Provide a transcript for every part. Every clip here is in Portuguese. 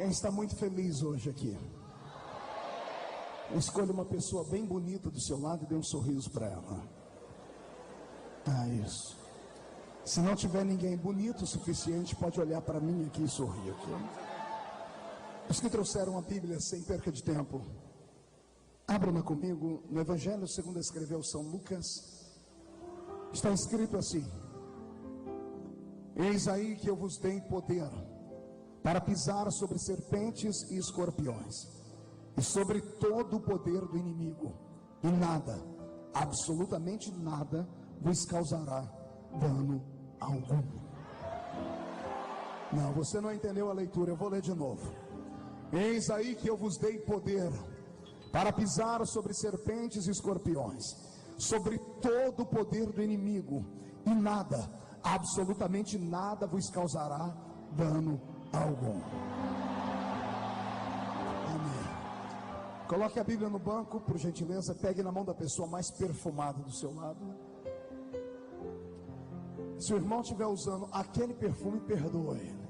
Quem está muito feliz hoje aqui? Escolha uma pessoa bem bonita do seu lado e dê um sorriso para ela. Isso. Se não tiver ninguém bonito o suficiente, pode olhar para mim aqui e sorrir, ok? Os que trouxeram a Bíblia sem perca de tempo, abram-na comigo no Evangelho segundo escreveu São Lucas. Está escrito assim: eis aí que eu vos dei poder para pisar sobre serpentes e escorpiões, e sobre todo o poder do inimigo, e nada, absolutamente nada, vos causará dano algum. Não, você não entendeu a leitura, eu vou ler de novo. Eis aí que eu vos dei poder para pisar sobre serpentes e escorpiões, sobre todo o poder do inimigo, e nada, absolutamente nada, vos causará dano algum. Amém. Coloque a Bíblia no banco, por gentileza. Pegue na mão da pessoa mais perfumada do seu lado. Se o irmão estiver usando aquele perfume, perdoe ele.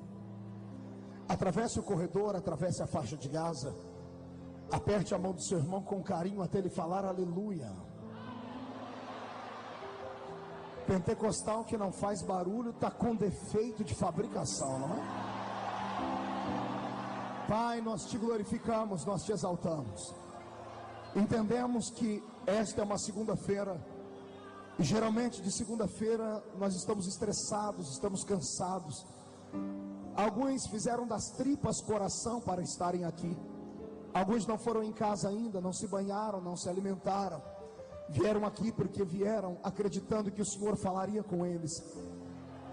Atravesse o corredor, atravesse a faixa de Gaza, aperte a mão do seu irmão com carinho até ele falar aleluia. Pentecostal que não faz barulho está com defeito de fabricação, não é? Pai, nós te glorificamos, nós te exaltamos. Entendemos que esta é uma segunda-feira, e geralmente de segunda-feira nós estamos estressados, estamos cansados. Alguns fizeram das tripas coração para estarem aqui. Alguns não foram em casa ainda, não se banharam, não se alimentaram. Vieram aqui porque vieram acreditando que o Senhor falaria com eles.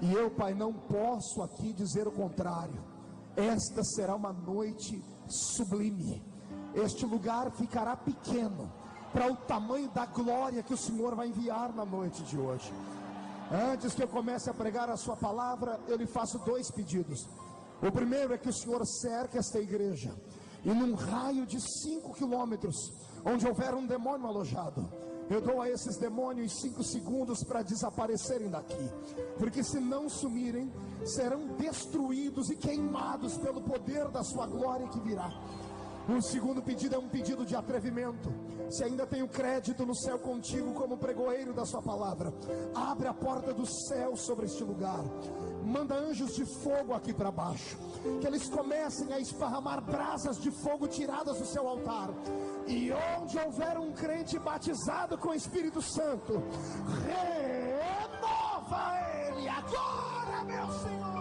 E eu, Pai, não posso aqui dizer o contrário. Esta será uma noite sublime. Este lugar ficará pequeno para o tamanho da glória que o Senhor vai enviar na noite de hoje. Antes que eu comece a pregar a sua palavra, eu lhe faço dois pedidos. O primeiro é que o Senhor cerque esta igreja, e num raio de 5 quilômetros, onde houver um demônio alojado, eu dou a esses demônios 5 segundos para desaparecerem daqui, porque se não sumirem, serão destruídos e queimados pelo poder da sua glória que virá. O segundo pedido é um pedido de atrevimento. Se ainda tenho crédito no céu contigo como pregoeiro da sua palavra, abre a porta do céu sobre este lugar. Manda anjos de fogo aqui para baixo, que eles comecem a esparramar brasas de fogo tiradas do seu altar. E onde houver um crente batizado com o Espírito Santo, renova ele agora, meu Senhor.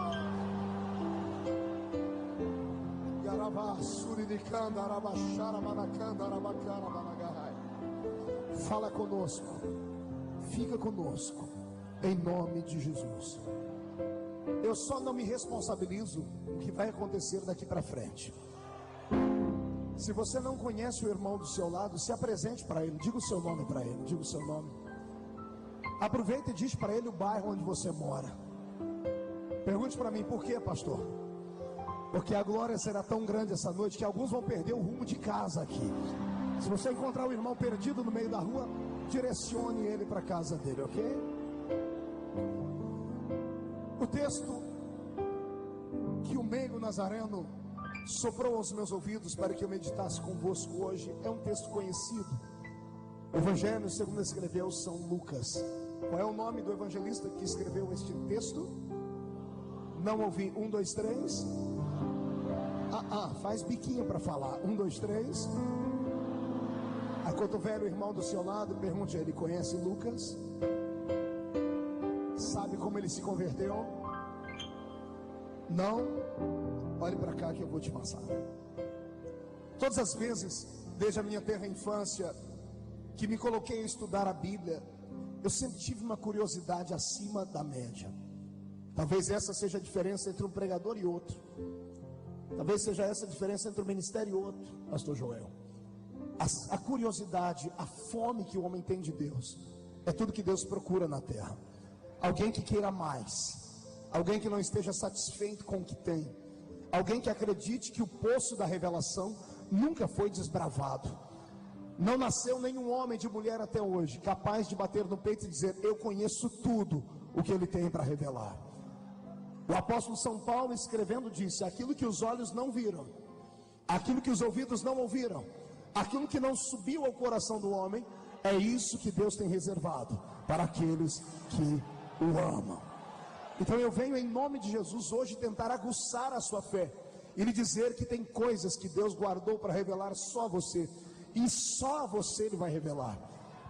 Fala conosco, fica conosco, em nome de Jesus. Eu só não me responsabilizo o que vai acontecer daqui para frente. Se você não conhece o irmão do seu lado, se apresente para ele, diga o seu nome para ele, diga o seu nome. Aproveita e diz para ele o bairro onde você mora. Pergunte para mim, por quê, pastor? Porque a glória será tão grande essa noite que alguns vão perder o rumo de casa aqui. Se você encontrar o irmão perdido no meio da rua, direcione ele para a casa dele, ok? O texto que o meigo Nazareno soprou aos meus ouvidos para que eu meditasse convosco hoje é um texto conhecido. O Evangelho segundo escreveu São Lucas. Qual é o nome do evangelista que escreveu este texto? Não ouvi. 1, 2, 3. Faz biquinho para falar. 1, 2, 3. Acotovela o irmão do seu lado, pergunte a ele: conhece Lucas? Sabe como ele se converteu? Não? Olhe para cá que eu vou te passar. Todas as vezes, desde a minha tenra infância, que me coloquei a estudar a Bíblia, eu sempre tive uma curiosidade acima da média. Talvez essa seja a diferença entre um pregador e outro. Talvez seja essa a diferença entre um ministério e outro, pastor Joel. A curiosidade, a fome que o homem tem de Deus, é tudo que Deus procura na terra. Alguém que queira mais, alguém que não esteja satisfeito com o que tem, alguém que acredite que o poço da revelação nunca foi desbravado. Não nasceu nenhum homem de mulher até hoje capaz de bater no peito e dizer: eu conheço tudo o que ele tem para revelar. O apóstolo São Paulo, escrevendo, disse: aquilo que os olhos não viram, aquilo que os ouvidos não ouviram, aquilo que não subiu ao coração do homem, é isso que Deus tem reservado para aqueles que o amam. Então eu venho em nome de Jesus hoje tentar aguçar a sua fé e lhe dizer que tem coisas que Deus guardou para revelar só a você, e só a você Ele vai revelar.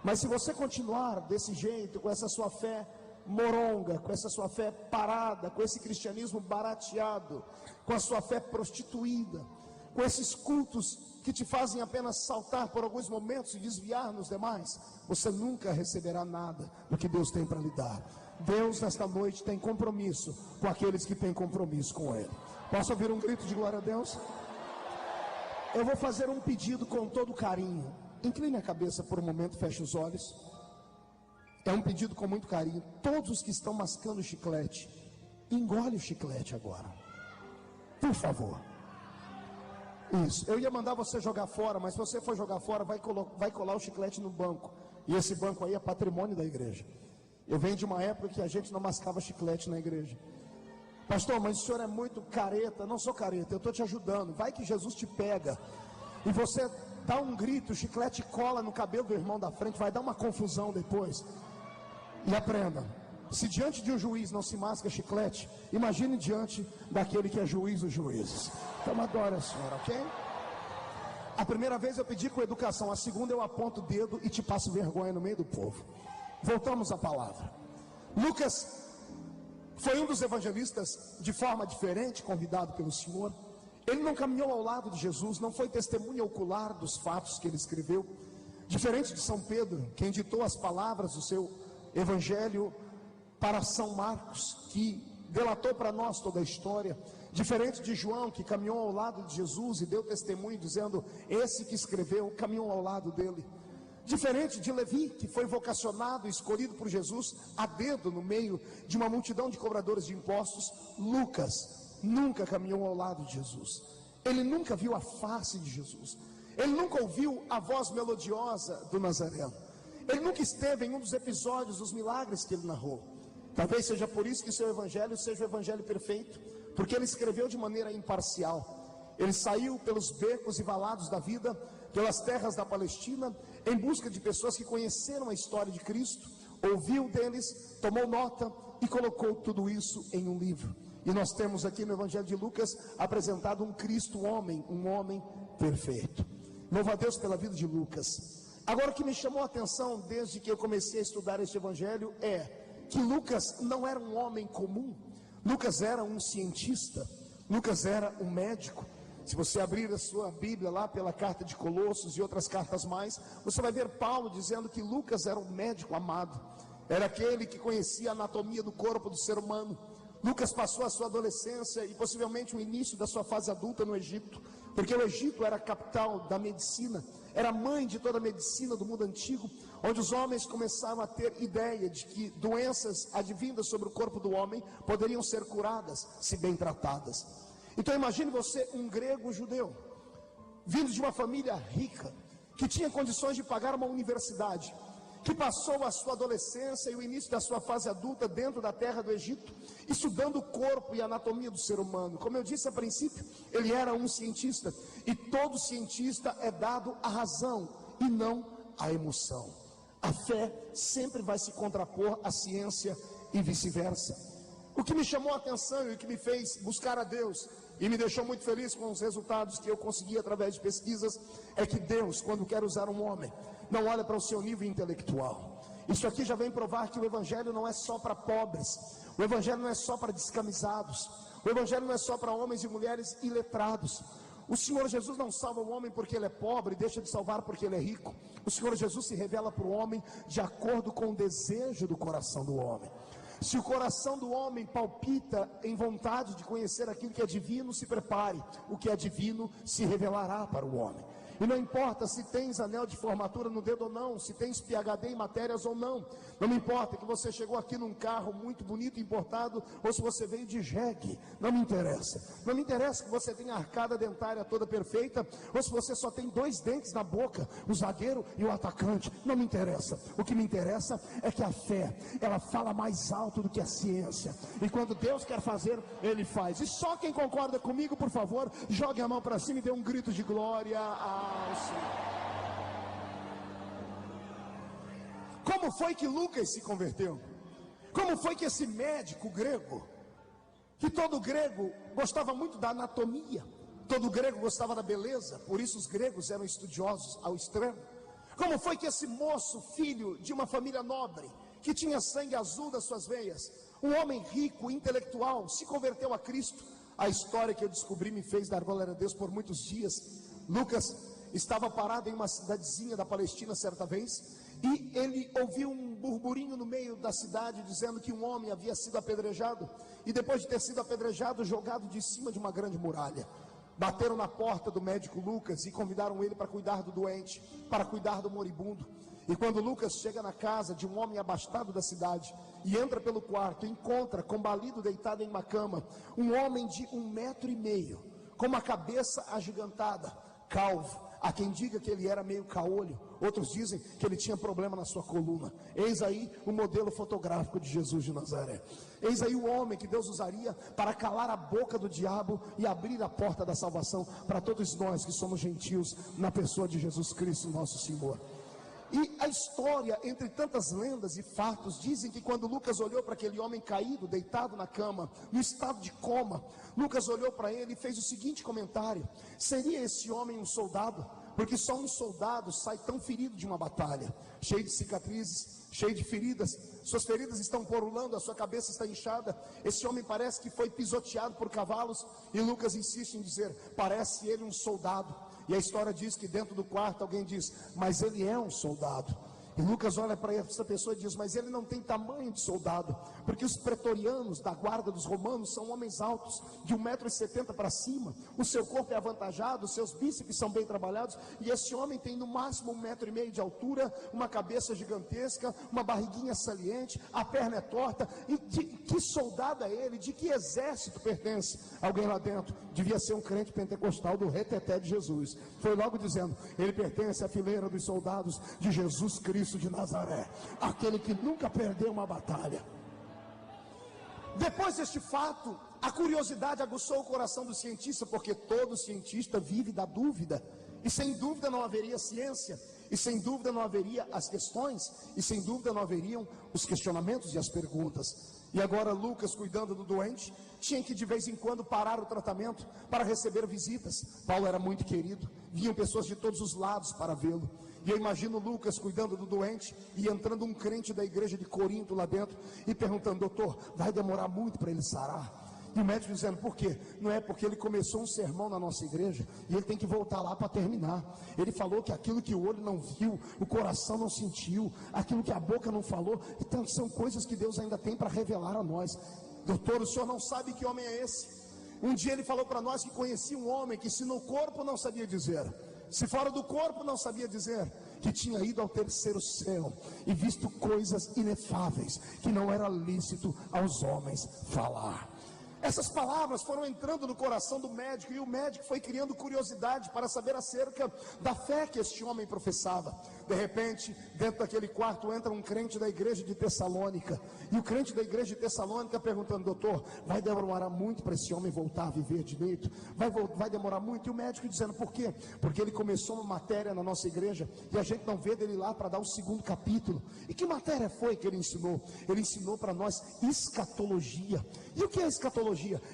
Mas se você continuar desse jeito, com essa sua fé moronga, com essa sua fé parada, com esse cristianismo barateado, com a sua fé prostituída, com esses cultos que te fazem apenas saltar por alguns momentos e desviar nos demais, você nunca receberá nada do que Deus tem para lhe dar. Deus nesta noite tem compromisso com aqueles que têm compromisso com Ele. Posso ouvir um grito de glória a Deus? Eu vou fazer um pedido com todo carinho. Incline a cabeça por um momento, feche os olhos. É um pedido com muito carinho. Todos os que estão mascando chiclete, engole o chiclete agora, por favor. Isso, eu ia mandar você jogar fora, mas se você for jogar fora, vai colar o chiclete no banco. E esse banco aí é patrimônio da igreja. Eu venho de uma época que a gente não mascava chiclete na igreja. Pastor, mas o senhor é muito careta. Não sou careta, eu estou te ajudando. Vai que Jesus te pega e você dá um grito, o chiclete cola no cabelo do irmão da frente, vai dar uma confusão depois. E aprenda, se diante de um juiz não se masca chiclete, imagine diante daquele que é juiz dos juízes. Então adore a senhora, ok? A primeira vez eu pedi com educação, a segunda eu aponto o dedo e te passo vergonha no meio do povo. Voltamos à palavra. Lucas foi um dos evangelistas de forma diferente, convidado pelo Senhor. Ele não caminhou ao lado de Jesus, não foi testemunha ocular dos fatos que ele escreveu. Diferente de São Pedro, quem ditou as palavras do seu evangelho para São Marcos, que delatou para nós toda a história. Diferente de João, que caminhou ao lado de Jesus e deu testemunho dizendo, esse que escreveu caminhou ao lado dele. Diferente de Levi, que foi vocacionado e escolhido por Jesus a dedo no meio de uma multidão de cobradores de impostos, Lucas nunca caminhou ao lado de Jesus. Ele nunca viu a face de Jesus. Ele nunca ouviu a voz melodiosa do Nazareno. Ele nunca esteve em um dos episódios dos milagres que ele narrou. Talvez seja por isso que seu evangelho seja o evangelho perfeito, porque ele escreveu de maneira imparcial. Ele saiu pelos becos e valados da vida, pelas terras da Palestina, em busca de pessoas que conheceram a história de Cristo, ouviu deles, tomou nota e colocou tudo isso em um livro. E nós temos aqui no Evangelho de Lucas apresentado um Cristo homem, um homem perfeito. Louva a Deus pela vida de Lucas. Agora, o que me chamou a atenção desde que eu comecei a estudar este Evangelho é que Lucas não era um homem comum. Lucas era um cientista, Lucas era um médico. Se você abrir a sua Bíblia lá pela carta de Colossos e outras cartas mais, você vai ver Paulo dizendo que Lucas era um médico amado, era aquele que conhecia a anatomia do corpo do ser humano. Lucas passou a sua adolescência e possivelmente o início da sua fase adulta no Egito, porque o Egito era a capital da medicina, era a mãe de toda a medicina do mundo antigo, onde os homens começaram a ter ideia de que doenças advindas sobre o corpo do homem poderiam ser curadas, se bem tratadas. Então imagine você, um grego judeu, vindo de uma família rica, que tinha condições de pagar uma universidade, que passou a sua adolescência e o início da sua fase adulta dentro da terra do Egito, estudando o corpo e a anatomia do ser humano. Como eu disse a princípio, ele era um cientista, e todo cientista é dado à razão e não à emoção. A fé sempre vai se contrapor à ciência e vice-versa. O que me chamou a atenção e o que me fez buscar a Deus e me deixou muito feliz com os resultados que eu consegui através de pesquisas, é que Deus, quando quer usar um homem, não olha para o seu nível intelectual. Isso aqui já vem provar que o Evangelho não é só para pobres, o Evangelho não é só para descamisados, o Evangelho não é só para homens e mulheres iletrados. O Senhor Jesus não salva o homem porque ele é pobre e deixa de salvar porque ele é rico. O Senhor Jesus se revela para o homem de acordo com o desejo do coração do homem. Se o coração do homem palpita em vontade de conhecer aquilo que é divino, se prepare, o que é divino se revelará para o homem. E não importa se tens anel de formatura no dedo ou não, se tens PhD em matérias ou não. Não me importa que você chegou aqui num carro muito bonito, importado, ou se você veio de jegue. Não me interessa. Não me interessa que você tenha a arcada dentária toda perfeita, ou se você só tem 2 dentes na boca, o zagueiro e o atacante. Não me interessa. O que me interessa é que a fé, ela fala mais alto do que a ciência. E quando Deus quer fazer, Ele faz. E só quem concorda comigo, por favor, jogue a mão para cima e dê um grito de glória ao Senhor. Como foi que Lucas se converteu? Como foi que esse médico grego, que todo grego gostava muito da anatomia, todo grego gostava da beleza, por isso os gregos eram estudiosos ao extremo. Como foi que esse moço, filho de uma família nobre, que tinha sangue azul das suas veias, um homem rico, intelectual, se converteu a Cristo? A história que eu descobri me fez dar glória a Deus por muitos dias. Lucas estava parado em uma cidadezinha da Palestina certa vez, e ele ouviu um burburinho no meio da cidade dizendo que um homem havia sido apedrejado, e depois de ter sido apedrejado, jogado de cima de uma grande muralha. Bateram na porta do médico Lucas e convidaram ele para cuidar do doente, para cuidar do moribundo. E quando Lucas chega na casa de um homem abastado da cidade e entra pelo quarto, encontra combalido deitado em uma cama um homem de 1,5 metros, com uma cabeça agigantada, calvo. Há quem diga que ele era meio caolho, outros dizem que ele tinha problema na sua coluna. Eis aí o modelo fotográfico de Jesus de Nazaré. Eis aí o homem que Deus usaria para calar a boca do diabo e abrir a porta da salvação para todos nós que somos gentios na pessoa de Jesus Cristo, nosso Senhor. E a história, entre tantas lendas e fatos, dizem que quando Lucas olhou para aquele homem caído, deitado na cama, no estado de coma, Lucas olhou para ele e fez o seguinte comentário: seria esse homem um soldado? Porque só um soldado sai tão ferido de uma batalha, cheio de cicatrizes, cheio de feridas, suas feridas estão porulando, a sua cabeça está inchada. Esse homem parece que foi pisoteado por cavalos. E Lucas insiste em dizer: parece ele um soldado. E a história diz que dentro do quarto alguém diz: mas ele é um soldado. E Lucas olha para essa pessoa e diz: mas ele não tem tamanho de soldado, porque os pretorianos da guarda dos romanos são homens altos, de 1,70 m para cima. O seu corpo é avantajado, os seus bíceps são bem trabalhados, e esse homem tem no máximo 1,5 m de altura, uma cabeça gigantesca, uma barriguinha saliente, a perna é torta. E de que soldado é ele? De que exército pertence? Alguém lá dentro devia ser um crente pentecostal do reteté de Jesus. Foi logo dizendo: ele pertence à fileira dos soldados de Jesus Cristo de Nazaré, aquele que nunca perdeu uma batalha. Depois deste fato, a curiosidade aguçou o coração do cientista, porque todo cientista vive da dúvida, e sem dúvida não haveria ciência, e sem dúvida não haveria as questões, e sem dúvida não haveriam os questionamentos e as perguntas. E agora Lucas, cuidando do doente, tinha que de vez em quando parar o tratamento para receber visitas. Paulo era muito querido, vinham pessoas de todos os lados para vê-lo. E eu imagino Lucas cuidando do doente e entrando um crente da igreja de Corinto lá dentro e perguntando: doutor, vai demorar muito para ele sarar? E o médico dizendo: por quê? Não é porque ele começou um sermão na nossa igreja e ele tem que voltar lá para terminar. Ele falou que aquilo que o olho não viu, o coração não sentiu, aquilo que a boca não falou, então são coisas que Deus ainda tem para revelar a nós. Doutor, o senhor não sabe que homem é esse? Um dia ele falou para nós que conhecia um homem que, se no corpo não sabia dizer, se fora do corpo não sabia dizer, que tinha ido ao 3º céu e visto coisas inefáveis que não era lícito aos homens falar. Essas palavras foram entrando no coração do médico, e o médico foi criando curiosidade para saber acerca da fé que este homem professava. De repente, dentro daquele quarto entra um crente da igreja de Tessalônica, e o crente da igreja de Tessalônica perguntando: doutor, vai demorar muito para esse homem voltar a viver direito? Vai demorar muito? E o médico dizendo: por quê? Porque ele começou uma matéria na nossa igreja e a gente não vê dele lá para dar o 2º capítulo. E que matéria foi que ele ensinou? Ele ensinou para nós escatologia. E o que é escatologia?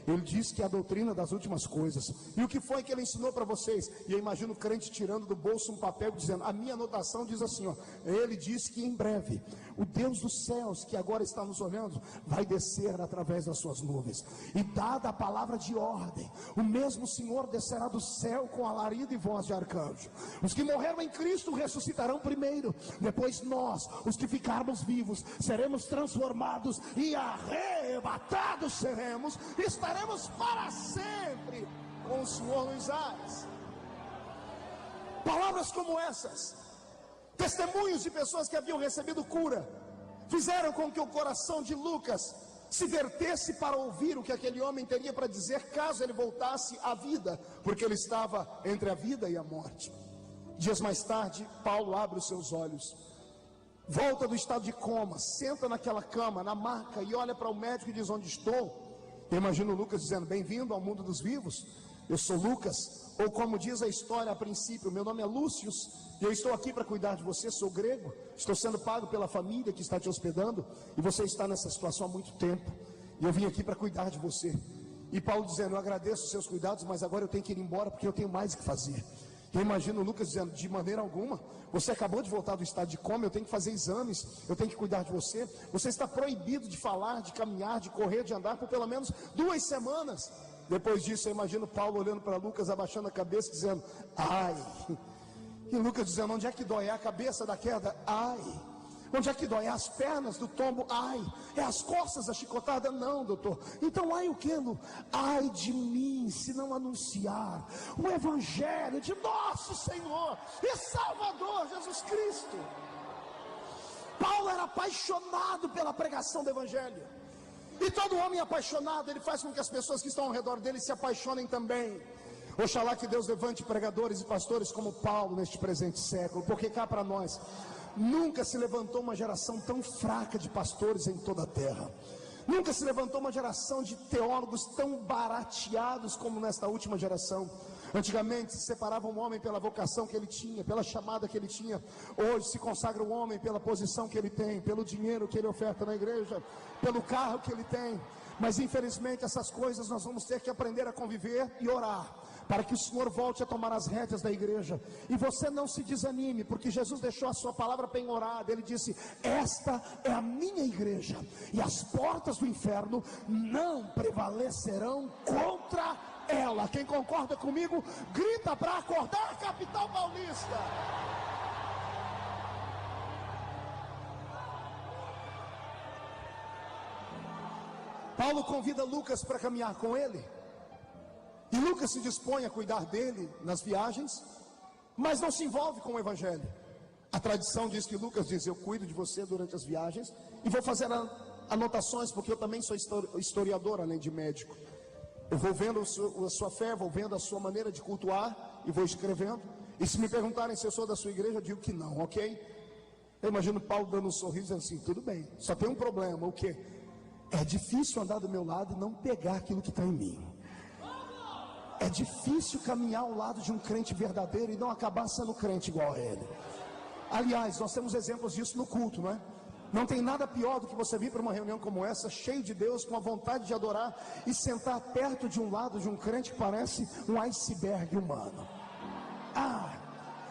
Ele diz que é a doutrina das últimas coisas. E o que foi que ele ensinou para vocês? E eu imagino o crente tirando do bolso um papel dizendo: a minha anotação diz assim, ó: ele diz que em breve o Deus dos céus, que agora está nos olhando, vai descer através das suas nuvens, e dada a palavra de ordem, o mesmo Senhor descerá do céu com alarido e voz de arcanjo. Os que morreram em Cristo ressuscitarão primeiro, depois nós, os que ficarmos vivos, seremos transformados e arrebatados seremos, estaremos para sempre com o Senhor nos ares. Palavras como essas, testemunhos de pessoas que haviam recebido cura, fizeram com que o coração de Lucas se vertesse para ouvir o que aquele homem teria para dizer caso ele voltasse à vida, porque ele estava entre a vida e a morte. Dias mais tarde, Paulo abre os seus olhos, volta do estado de coma, senta naquela cama, na maca, e olha para o médico e diz: onde estou? Eu imagino Lucas dizendo: bem-vindo ao mundo dos vivos, eu sou Lucas, ou como diz a história a princípio, meu nome é Lúcio, e eu estou aqui para cuidar de você, sou grego, estou sendo pago pela família que está te hospedando, e você está nessa situação há muito tempo, e eu vim aqui para cuidar de você. E Paulo dizendo: eu agradeço os seus cuidados, mas agora eu tenho que ir embora porque eu tenho mais o que fazer. Eu imagino Lucas dizendo: de maneira alguma, você acabou de voltar do estado de coma, eu tenho que fazer exames, eu tenho que cuidar de você, você está proibido de falar, de caminhar, de correr, de andar por pelo menos 2 semanas. Depois disso, eu imagino Paulo olhando para Lucas, abaixando a cabeça, dizendo: ai. E Lucas dizendo: onde é que dói? É a cabeça da queda? Ai. Onde é que dói? É as pernas do tombo? Ai. É as costas da chicotada? Não, doutor. Então ai o que? Ai de mim, se não anunciar o evangelho de nosso Senhor e Salvador Jesus Cristo. Paulo era apaixonado pela pregação do evangelho. E todo homem apaixonado, ele faz com que as pessoas que estão ao redor dele se apaixonem também. Oxalá que Deus levante pregadores e pastores como Paulo neste presente século, porque cá para nós nunca se levantou uma geração tão fraca de pastores em toda a terra. Nunca se levantou uma geração de teólogos tão barateados como nesta última geração. Antigamente se separava um homem pela vocação que ele tinha, pela chamada que ele tinha. Hoje se consagra o homem pela posição que ele tem, pelo dinheiro que ele oferta na igreja, pelo carro que ele tem. Mas infelizmente essas coisas nós vamos ter que aprender a conviver e orar, para que o Senhor volte a tomar as rédeas da igreja. E você não se desanime, porque Jesus deixou a sua palavra penhorada. Ele disse: esta é a minha igreja, e as portas do inferno não prevalecerão contra ela. Quem concorda comigo, grita para acordar a capital paulista. Paulo convida Lucas para caminhar com ele, e Lucas se dispõe a cuidar dele nas viagens, mas não se envolve com o evangelho. A tradição diz que Lucas diz: eu cuido de você durante as viagens e vou fazer anotações, porque eu também sou historiador além de médico. Eu vou vendo a sua fé, vou vendo a sua maneira de cultuar e vou escrevendo. E se me perguntarem se eu sou da sua igreja, eu digo que não, ok? Eu imagino Paulo dando um sorriso assim: tudo bem, só tem um problema, o quê? É difícil andar do meu lado e não pegar aquilo que está em mim. É difícil caminhar ao lado de um crente verdadeiro e não acabar sendo crente igual a ele. Aliás, nós temos exemplos disso no culto, não é? Não tem nada pior do que você vir para uma reunião como essa, cheio de Deus, com a vontade de adorar, e sentar perto de um lado de um crente que parece um iceberg humano.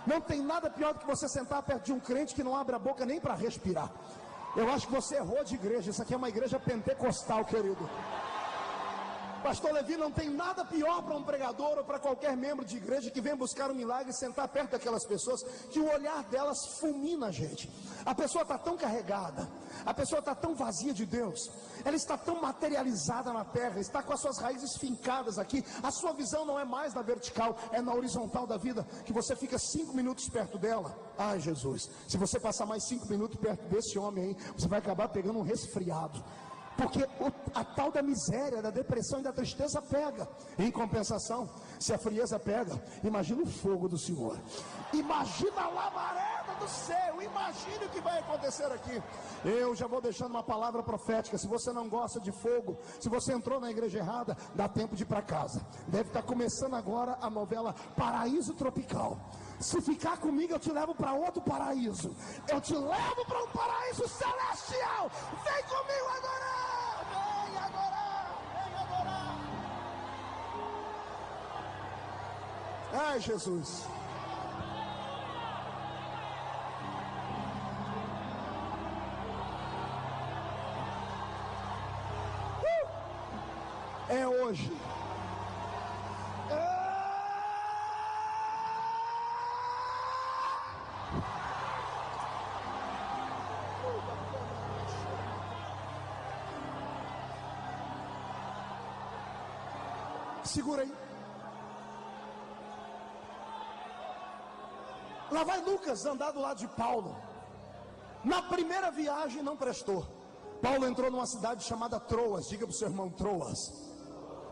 Não tem nada pior do que você sentar perto de um crente que não abre a boca nem para respirar. Eu acho que você errou de igreja. Isso aqui é uma igreja pentecostal, querido. Pastor Levi, não tem nada pior para um pregador ou para qualquer membro de igreja que vem buscar um milagre e sentar perto daquelas pessoas que o olhar delas fulmina a gente. A pessoa está tão carregada, a pessoa está tão vazia de Deus, ela está tão materializada na terra, está com as suas raízes fincadas aqui. A sua visão não é mais na vertical, é na horizontal da vida, que você fica 5 minutos perto dela. Ai Jesus, se você passar mais 5 minutos perto desse homem aí, você vai acabar pegando um resfriado. Porque a tal da miséria, da depressão e da tristeza pega. Em compensação, se a frieza pega, imagina o fogo do Senhor, imagina a labareda do céu, imagine o que vai acontecer aqui. Eu já vou deixando uma palavra profética. Se você não gosta de fogo, se você entrou na igreja errada, dá tempo de ir para casa. Deve estar começando agora a novela Paraíso Tropical. Se ficar comigo, eu te levo para outro paraíso. Eu te levo para um paraíso celestial. Vem comigo adorar. Vem adorar. Vem adorar. Ai, Jesus. É hoje. Segura aí. lá vai Lucas andar do lado de Paulo. Na primeira viagem não prestou. Paulo entrou numa cidade chamada Troas. Diga para o seu irmão, Troas.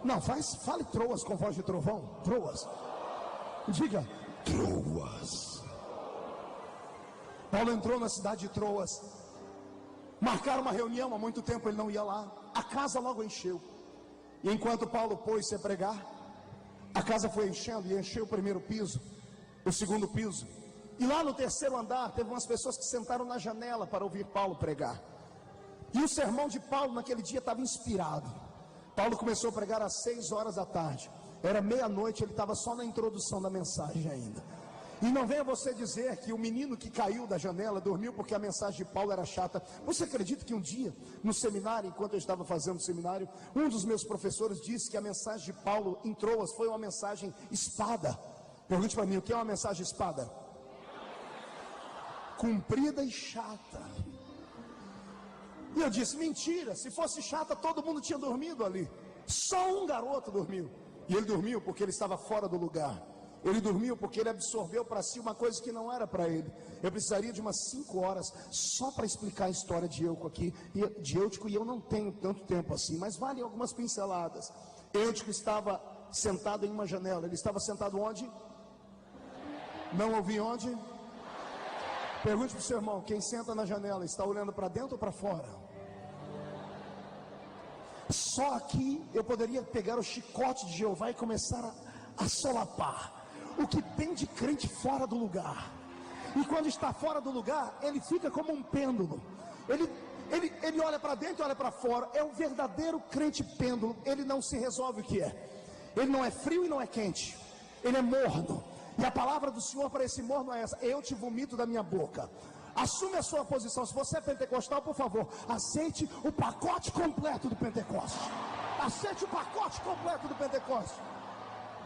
Não, fale Troas com voz de trovão. Troas. Diga, Troas. Paulo entrou na cidade de Troas. Marcaram uma reunião, há muito tempo ele não ia lá. A casa logo encheu. E enquanto Paulo pôs-se a pregar, a casa foi enchendo e encheu o primeiro piso, o segundo piso. E lá no terceiro andar, teve umas pessoas que sentaram na janela para ouvir Paulo pregar. E o sermão de Paulo naquele dia estava inspirado. Paulo começou a pregar às 6 horas da tarde. Era meia-noite, ele estava só na introdução da mensagem ainda. E não venha você dizer que o menino que caiu da janela dormiu porque a mensagem de Paulo era chata. Você acredita que um dia, no seminário, enquanto eu estava fazendo o seminário, um dos meus professores disse que a mensagem de Paulo em Troas foi uma mensagem espada? Pergunte para mim, o que é uma mensagem espada? Comprida e chata. E eu disse, mentira, se fosse chata todo mundo tinha dormido ali. Só um garoto dormiu. E ele dormiu porque ele estava fora do lugar. Ele dormiu porque ele absorveu para si uma coisa que não era para ele. Eu precisaria de umas 5 horas só para explicar a história de Eutico aqui, e eu não tenho tanto tempo assim, mas vale algumas pinceladas. Eutico estava sentado em uma janela. Ele estava sentado onde? Não ouvi onde? Pergunte para o seu irmão, quem senta na janela está olhando para dentro ou para fora? Só aqui eu poderia pegar o chicote de Jeová e começar a solapar o que tem de crente fora do lugar. E quando está fora do lugar, ele fica como um pêndulo. Ele olha para dentro e olha para fora. É o verdadeiro crente pêndulo. Ele não se resolve o que é. Ele não é frio e não é quente. Ele é morno. E a palavra do Senhor para esse morno é essa: eu te vomito da minha boca. Assume a sua posição. Se você é pentecostal, por favor, aceite o pacote completo do Pentecoste. Aceite o pacote completo do Pentecoste.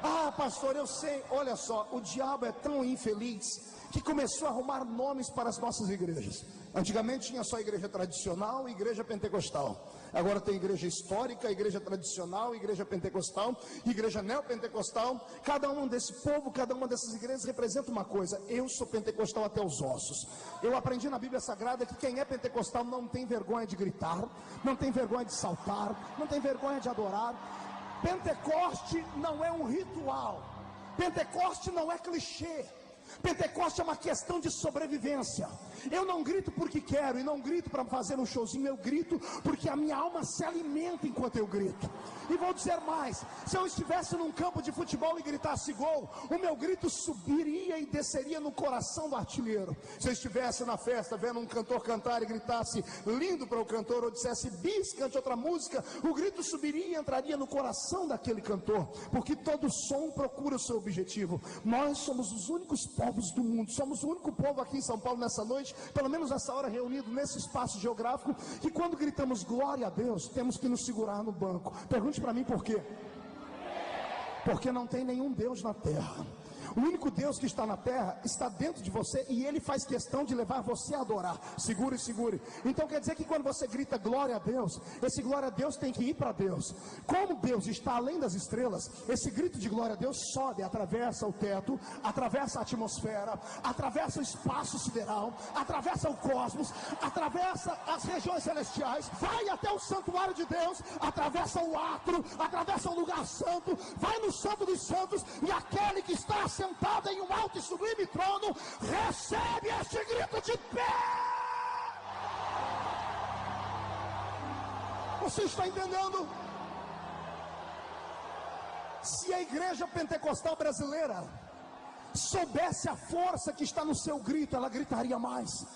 Ah, pastor, eu sei, olha só, o diabo é tão infeliz que começou a arrumar nomes para as nossas igrejas. Antigamente tinha só igreja tradicional e igreja pentecostal. Agora tem igreja histórica, igreja tradicional, igreja pentecostal, igreja neopentecostal. Cada um desse povo, cada uma dessas igrejas representa uma coisa. Eu sou pentecostal até os ossos. Eu aprendi na Bíblia Sagrada que quem é pentecostal não tem vergonha de gritar, não tem vergonha de saltar, não tem vergonha de adorar. Pentecoste não é um ritual. Pentecoste não é clichê. Pentecoste é uma questão de sobrevivência. Eu não grito porque quero, e não grito para fazer um showzinho. Eu grito porque a minha alma se alimenta enquanto eu grito. E vou dizer mais: se eu estivesse num campo de futebol e gritasse gol, o meu grito subiria e desceria no coração do artilheiro. Se eu estivesse na festa vendo um cantor cantar e gritasse lindo para o cantor, ou dissesse bis, cante outra música, o grito subiria e entraria no coração daquele cantor, porque todo som procura o seu objetivo. Nós somos os únicos povos do mundo, somos o único povo aqui em São Paulo nessa noite, pelo menos nessa hora reunido nesse espaço geográfico, que quando gritamos glória a Deus, temos que nos segurar no banco. Pergunte para mim por quê? Porque não tem nenhum Deus na terra. O único Deus que está na terra está dentro de você, e Ele faz questão de levar você a adorar. Segure, segure. Então quer dizer que quando você grita glória a Deus, esse glória a Deus tem que ir para Deus. Como Deus está além das estrelas, esse grito de glória a Deus sobe, atravessa o teto, atravessa a atmosfera, atravessa o espaço sideral, atravessa o cosmos, atravessa as regiões celestiais, vai até o santuário de Deus, atravessa o átrio, atravessa o lugar santo, vai no santo dos santos, e aquele que está sentada em um alto e sublime trono recebe este grito de pé. Você está entendendo? Se a igreja pentecostal brasileira soubesse a força que está no seu grito, ela gritaria mais.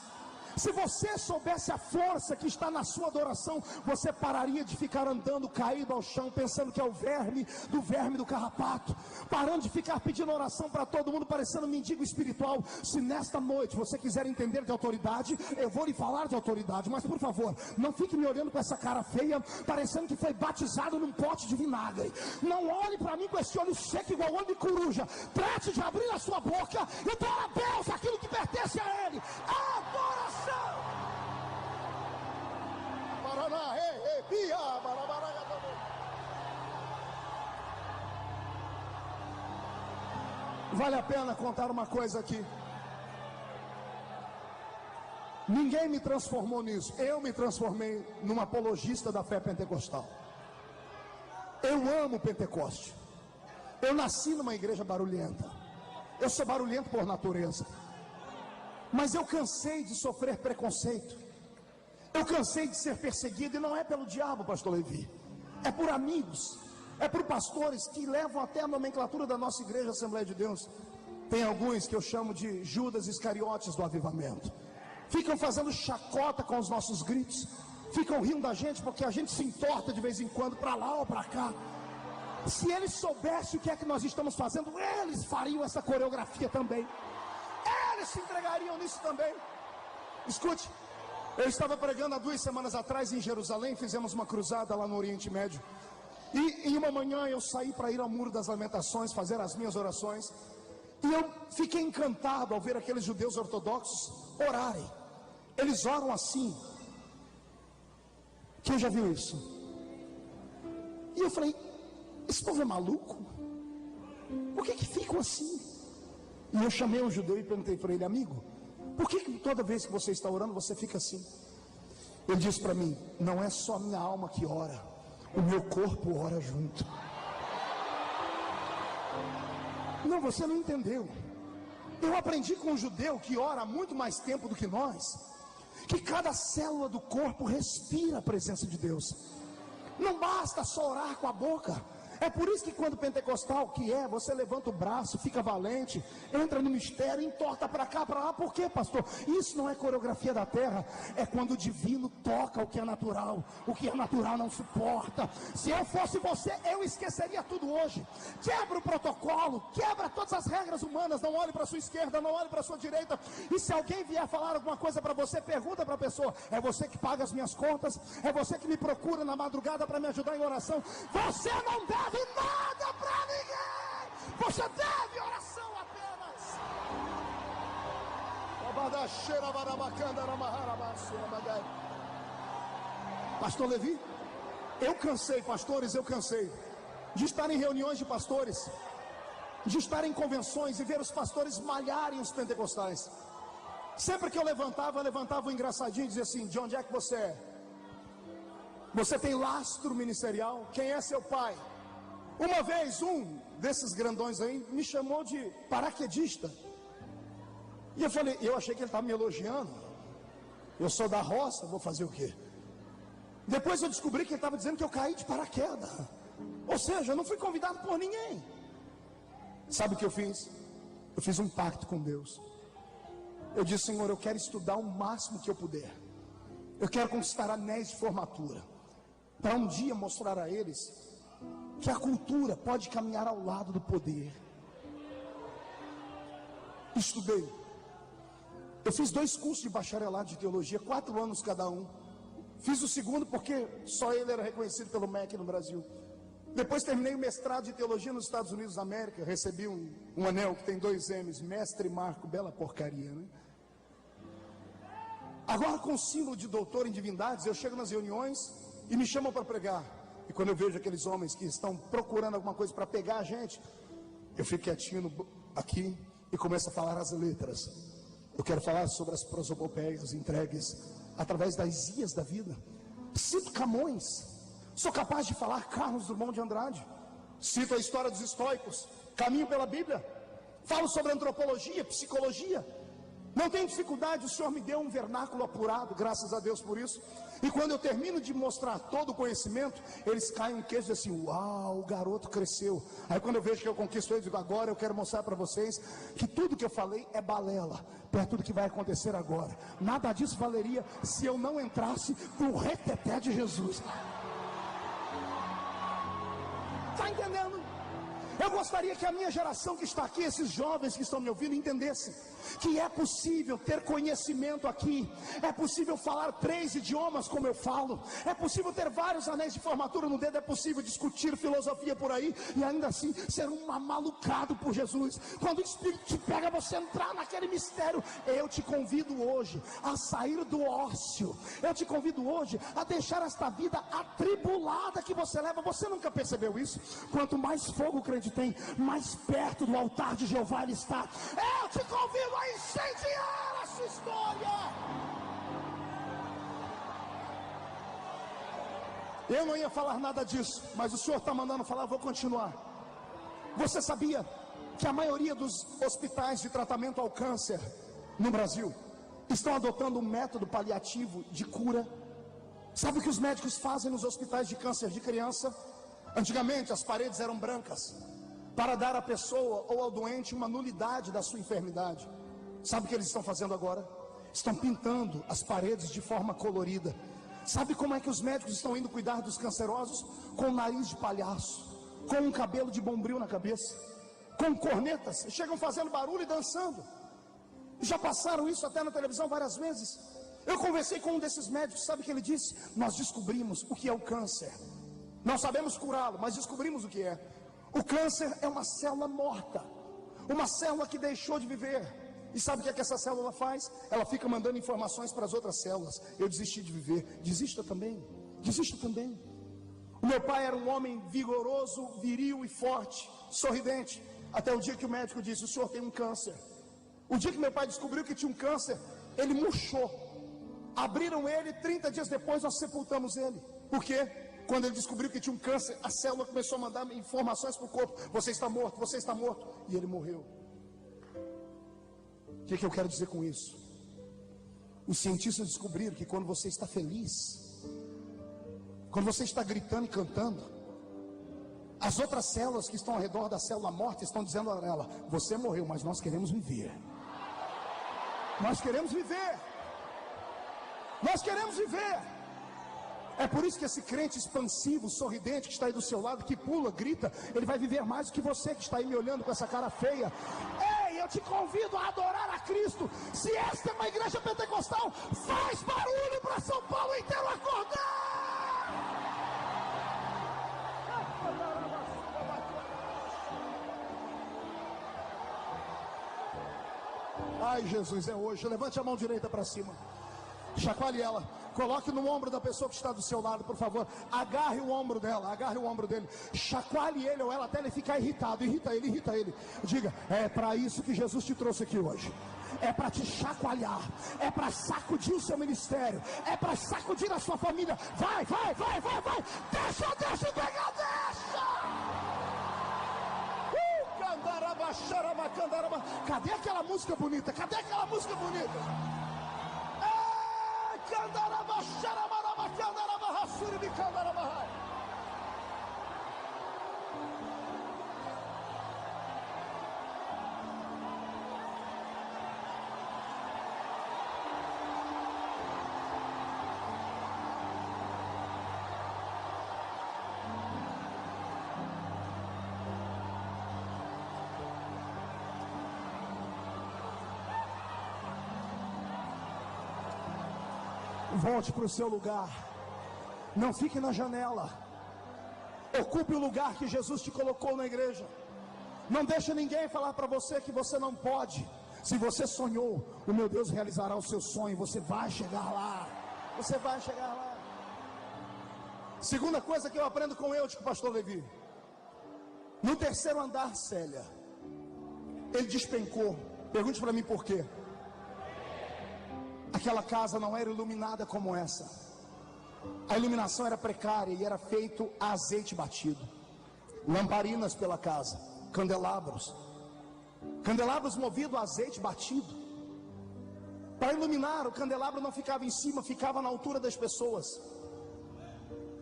Se você soubesse a força que está na sua adoração, você pararia de ficar andando caído ao chão, pensando que é o verme do carrapato, parando de ficar pedindo oração para todo mundo, parecendo um mendigo espiritual. Se nesta noite você quiser entender de autoridade, eu vou lhe falar de autoridade, mas por favor, não fique me olhando com essa cara feia, parecendo que foi batizado num pote de vinagre. Não olhe para mim com esse olho seco igual olho de coruja. Trate de abrir a sua boca e dar a Deus aquilo que pertence a Ele. Adoração. Vale a pena contar uma coisa aqui. Ninguém me transformou nisso. Eu me transformei num apologista da fé pentecostal. Eu amo Pentecoste. Eu nasci numa igreja barulhenta. Eu sou barulhento por natureza. Mas eu cansei de sofrer preconceito. Eu cansei de ser perseguido. E não é pelo diabo, pastor Levi. É por amigos. É por pastores que levam até a nomenclatura da nossa igreja Assembleia de Deus. Tem alguns que eu chamo de Judas Iscariotes do avivamento. Ficam fazendo chacota com os nossos gritos. Ficam rindo da gente porque a gente se entorta de vez em quando para lá ou para cá. Se eles soubessem o que é que nós estamos fazendo, eles fariam essa coreografia também. Eles se entregariam nisso também. Escute, eu estava pregando há 2 semanas atrás em Jerusalém. Fizemos uma cruzada lá no Oriente Médio. E em uma manhã eu saí para ir ao Muro das Lamentações, fazer as minhas orações. E eu fiquei encantado ao ver aqueles judeus ortodoxos orarem. Eles oram assim. Quem já viu isso? E eu falei, esse povo é maluco? Por que ficam assim? E eu chamei um judeu e perguntei para ele, amigo, por que toda vez que você está orando, você fica assim? Ele disse para mim, não é só a minha alma que ora, o meu corpo ora junto. Não, você não entendeu. Eu aprendi com um judeu que ora há muito mais tempo do que nós, que cada célula do corpo respira a presença de Deus. Não basta só orar com a boca. É por isso que quando pentecostal que é, você levanta o braço, fica valente, entra no mistério, entorta para cá, para lá. Por quê, pastor? Isso não é coreografia da terra. É quando o divino toca o que é natural. O que é natural não suporta. Se eu fosse você, eu esqueceria tudo hoje. Quebra o protocolo, quebra todas as regras humanas. Não olhe para sua esquerda, não olhe para sua direita. E se alguém vier falar alguma coisa para você, pergunta para a pessoa, é você que paga as minhas contas? É você que me procura na madrugada para me ajudar em oração? Você não deve nada para ninguém. Você deve oração apenas. Pastor Levi, eu cansei, pastores, eu cansei de estar em reuniões de pastores, de estar em convenções e ver os pastores malharem os pentecostais. Sempre que eu levantava um engraçadinho e dizia assim, de onde é que você é? Você tem lastro ministerial? Quem é seu pai? Uma vez um desses grandões aí me chamou de paraquedista. E eu falei, eu achei que ele estava me elogiando. Eu sou da roça, vou fazer o quê? Depois eu descobri que ele estava dizendo que eu caí de paraquedas. Ou seja, eu não fui convidado por ninguém. Sabe o que eu fiz? Eu fiz um pacto com Deus. Eu disse, Senhor, eu quero estudar o máximo que eu puder. Eu quero conquistar anéis de formatura, para um dia mostrar a eles que a cultura pode caminhar ao lado do poder. Estudei. Eu fiz 2 cursos de bacharelado de teologia, 4 anos cada um. Fiz o segundo porque só ele era reconhecido pelo MEC no Brasil. Depois terminei o mestrado de teologia nos Estados Unidos da América. Recebi um anel que tem 2 M's, mestre Marco, bela porcaria, né? Agora com o símbolo de doutor em divindades, eu chego nas reuniões e me chamam para pregar. E quando eu vejo aqueles homens que estão procurando alguma coisa para pegar a gente, eu fico quietinho aqui e começo a falar as letras. Eu quero falar sobre as prosopopeias entregues através das ias da vida. Cito Camões. Sou capaz de falar Carlos Drummond de Andrade. Cito a história dos estoicos. Caminho pela Bíblia. Falo sobre antropologia, psicologia. Não tenho dificuldade, o Senhor me deu um vernáculo apurado, graças a Deus por isso. E quando eu termino de mostrar todo o conhecimento, eles caem um queixo assim, uau, o garoto cresceu. Aí quando eu vejo que eu conquisto ele, eu digo, agora eu quero mostrar para vocês que tudo que eu falei é balela, perto do que vai acontecer agora. Nada disso valeria se eu não entrasse no reteté de Jesus. Está entendendo? Eu gostaria que a minha geração que está aqui, esses jovens que estão me ouvindo, entendessem que é possível ter conhecimento aqui, é possível falar 3 idiomas como eu falo, é possível ter vários anéis de formatura no dedo, é possível discutir filosofia por aí e ainda assim ser um amalucado por Jesus. Quando o Espírito te pega, você entrar naquele mistério. Eu te convido hoje a sair do ócio, eu te convido hoje a deixar esta vida atribulada que você leva. Você nunca percebeu isso? Quanto mais fogo o crente tem, mais perto do altar de Jeová ele está. Eu te convido a incendiar a sua história. Eu não ia falar nada disso, mas o senhor está mandando falar, vou continuar. Você sabia que a maioria dos hospitais de tratamento ao câncer no Brasil estão adotando um método paliativo de cura? Sabe o que os médicos fazem nos hospitais de câncer de criança? Antigamente as paredes eram brancas para dar à pessoa ou ao doente uma nulidade da sua enfermidade. Sabe o que eles estão fazendo agora? Estão pintando as paredes de forma colorida. Sabe como é que os médicos estão indo cuidar dos cancerosos? Com o nariz de palhaço, com um cabelo de bombril na cabeça, com cornetas, chegam fazendo barulho e dançando. Já passaram isso até na televisão várias vezes. Eu conversei com um desses médicos, sabe o que ele disse? Nós descobrimos o que é o câncer. Não sabemos curá-lo, mas descobrimos o que é. O câncer é uma célula morta, uma célula que deixou de viver. E sabe o que é que essa célula faz? Ela fica mandando informações para as outras células. Eu desisti de viver. Desista também. Desista também. O meu pai era um homem vigoroso, viril e forte, sorridente. Até o dia que o médico disse: o senhor tem um câncer. O dia que meu pai descobriu que tinha um câncer, ele murchou. Abriram ele, 30 dias depois nós sepultamos ele. Por quê? Quando ele descobriu que tinha um câncer, a célula começou a mandar informações para o corpo: você está morto, você está morto. E ele morreu. O que eu quero dizer com isso? Os cientistas descobriram que quando você está feliz, quando você está gritando e cantando, as outras células que estão ao redor da célula morta estão dizendo a ela: você morreu, mas nós queremos viver. Nós queremos viver. Nós queremos viver. É por isso que esse crente expansivo, sorridente, que está aí do seu lado, que pula, grita, ele vai viver mais do que você que está aí me olhando com essa cara feia. Ei, eu te convido a adorar a Cristo. Se esta é uma igreja pentecostal, faz barulho para São Paulo inteiro acordar. Ai, Jesus, é hoje. Levante a mão direita para cima. Chacoalhe ela. Coloque no ombro da pessoa que está do seu lado, por favor. Agarre o ombro dela, agarre o ombro dele. Chacoalhe ele ou ela até ele ficar irritado. Irrita ele, irrita ele. Diga: é para isso que Jesus te trouxe aqui hoje. É para te chacoalhar. É para sacudir o seu ministério. É para sacudir a sua família. Vai, vai, vai, vai, vai. Deixa, deixa, pega, deixa. Cadê aquela música bonita? Cadê aquela música bonita? Volte para o seu lugar. Não fique na janela. Ocupe o lugar que Jesus te colocou na igreja. Não deixe ninguém falar para você que você não pode. Se você sonhou, o meu Deus realizará o seu sonho. Você vai chegar lá. Você vai chegar lá. Segunda coisa que eu aprendo com Eutico, pastor Levi. No terceiro andar, Célia, ele despencou. Pergunte para mim por quê. Aquela casa não era iluminada como essa. A iluminação era precária e era feito a azeite batido. Lamparinas pela casa, candelabros movidos a azeite batido. Para iluminar, o candelabro não ficava em cima, ficava na altura das pessoas.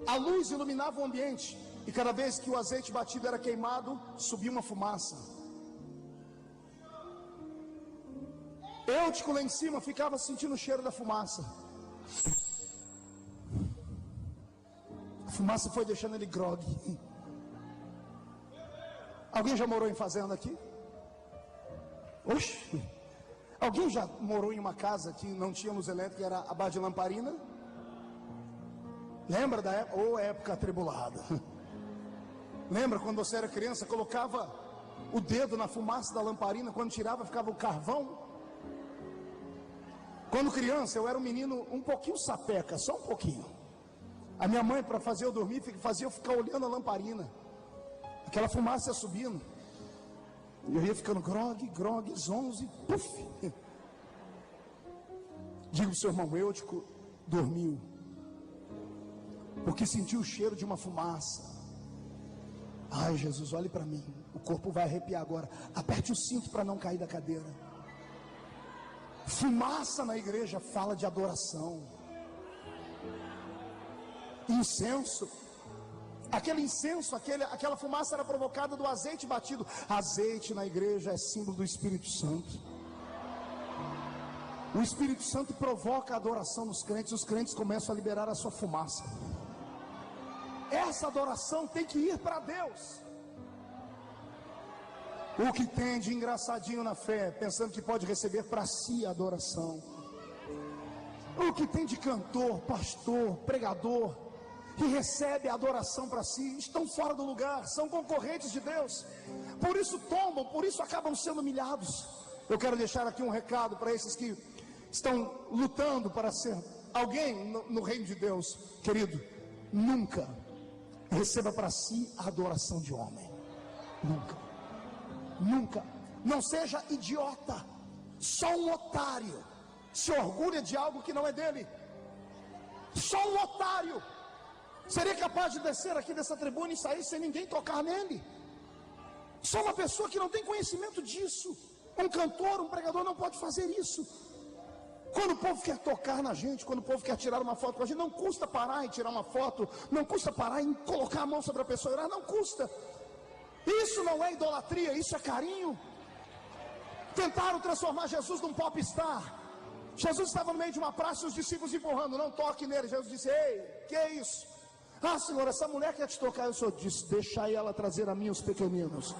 A luz iluminava o ambiente, e cada vez que o azeite batido era queimado, subia uma fumaça. Eutico lá em cima ficava sentindo o cheiro da fumaça. A fumaça foi deixando ele grogue. Alguém já morou em fazenda aqui? Oxe! Alguém já morou em uma casa que não tinha luz elétrica, era a base de lamparina? Lembra da época? Ou época atribulada. Lembra quando você era criança, colocava o dedo na fumaça da lamparina, quando tirava ficava o carvão? Quando criança eu era um menino um pouquinho sapeca, só um pouquinho. A minha mãe, para fazer eu dormir, fazia eu ficar olhando a lamparina. Aquela fumaça ia subindo. E eu ia ficando grogue, zonzo, puf. Diga o seu irmão: Eutico dormiu. porque sentiu o cheiro de uma fumaça. Ai, Jesus, olhe para mim, o corpo vai arrepiar agora. Aperte o cinto para não cair da cadeira. Fumaça na igreja fala de adoração. Incenso, aquele incenso, aquela fumaça era provocada do azeite batido. Azeite na igreja é símbolo do Espírito Santo. O Espírito Santo provoca a adoração nos crentes. Os crentes começam a liberar a sua fumaça. Essa adoração tem que ir para Deus. O que tem de engraçadinho na fé, pensando que pode receber para si a adoração. O que tem de cantor, pastor, pregador, que recebe a adoração para si, estão fora do lugar, são concorrentes de Deus. Por isso tombam, por isso acabam sendo humilhados. Eu quero deixar aqui um recado para esses que estão lutando para ser alguém no reino de Deus. Querido, nunca receba para si a adoração de homem. Nunca. Nunca. Não seja idiota. Só um otário se orgulha de algo que não é dele. Só um otário seria capaz de descer aqui dessa tribuna e sair sem ninguém tocar nele. Só uma pessoa que não tem conhecimento disso. Um cantor, um pregador não pode fazer isso. Quando o povo quer tocar na gente, quando o povo quer tirar uma foto com a gente, não custa parar e tirar uma foto, não custa parar e colocar a mão sobre a pessoa e orar, não custa. Isso não é idolatria, isso é carinho. Tentaram transformar Jesus num popstar. Jesus estava no meio de uma praça e os discípulos empurrando, não toque nele. Jesus disse, ei, que é isso? Ah, Senhor, essa mulher quer te tocar. E o Senhor disse, deixai ela trazer a mim os pequeninos.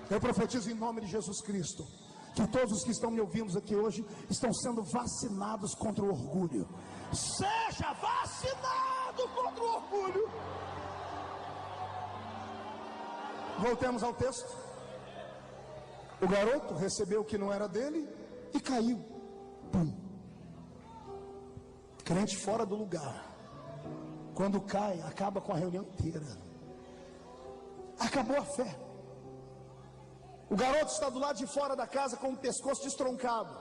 Eu profetizo em nome de Jesus Cristo que todos os que estão me ouvindo aqui hoje estão sendo vacinados contra o orgulho. Seja vacinado contra o orgulho. Voltemos ao texto. O garoto recebeu o que não era dele e caiu. Pum. Crente fora do lugar. Quando cai, acaba com a reunião inteira. Acabou a fé. O garoto está do lado de fora da casa com o pescoço destroncado.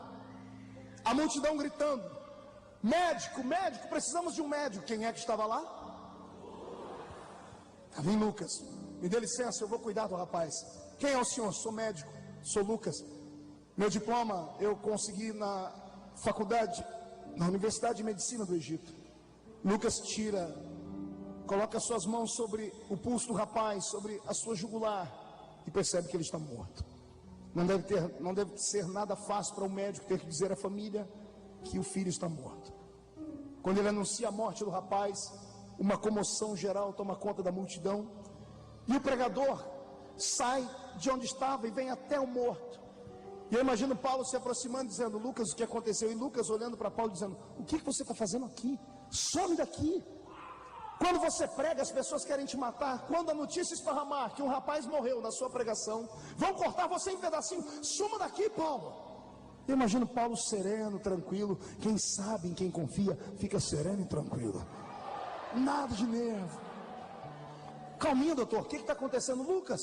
A multidão gritando, médico, médico, precisamos de um médico. Quem é que estava lá? Vem Lucas, me dê licença, eu vou cuidar do rapaz. Quem é o senhor? Sou médico, sou Lucas. Meu diploma eu consegui na faculdade, na Universidade de Medicina do Egito. Lucas tira, coloca suas mãos sobre o pulso do rapaz, sobre a sua jugular, e percebe que ele está morto. Não deve ser nada fácil para o médico ter que dizer à família que o filho está morto. Quando ele anuncia a morte do rapaz, uma comoção geral toma conta da multidão, e o pregador sai de onde estava e vem até o morto. E eu imagino Paulo se aproximando, dizendo, Lucas, o que aconteceu? E Lucas olhando para Paulo, dizendo, o que você está fazendo aqui? Some daqui. Quando você prega, as pessoas querem te matar. Quando a notícia esparramar que um rapaz morreu na sua pregação, vão cortar você em pedacinho. Suma daqui, Paulo. Eu imagino Paulo sereno, tranquilo. Quem sabe em quem confia, fica sereno e tranquilo. Nada de nervo. Calminho, doutor, o que está acontecendo, Lucas?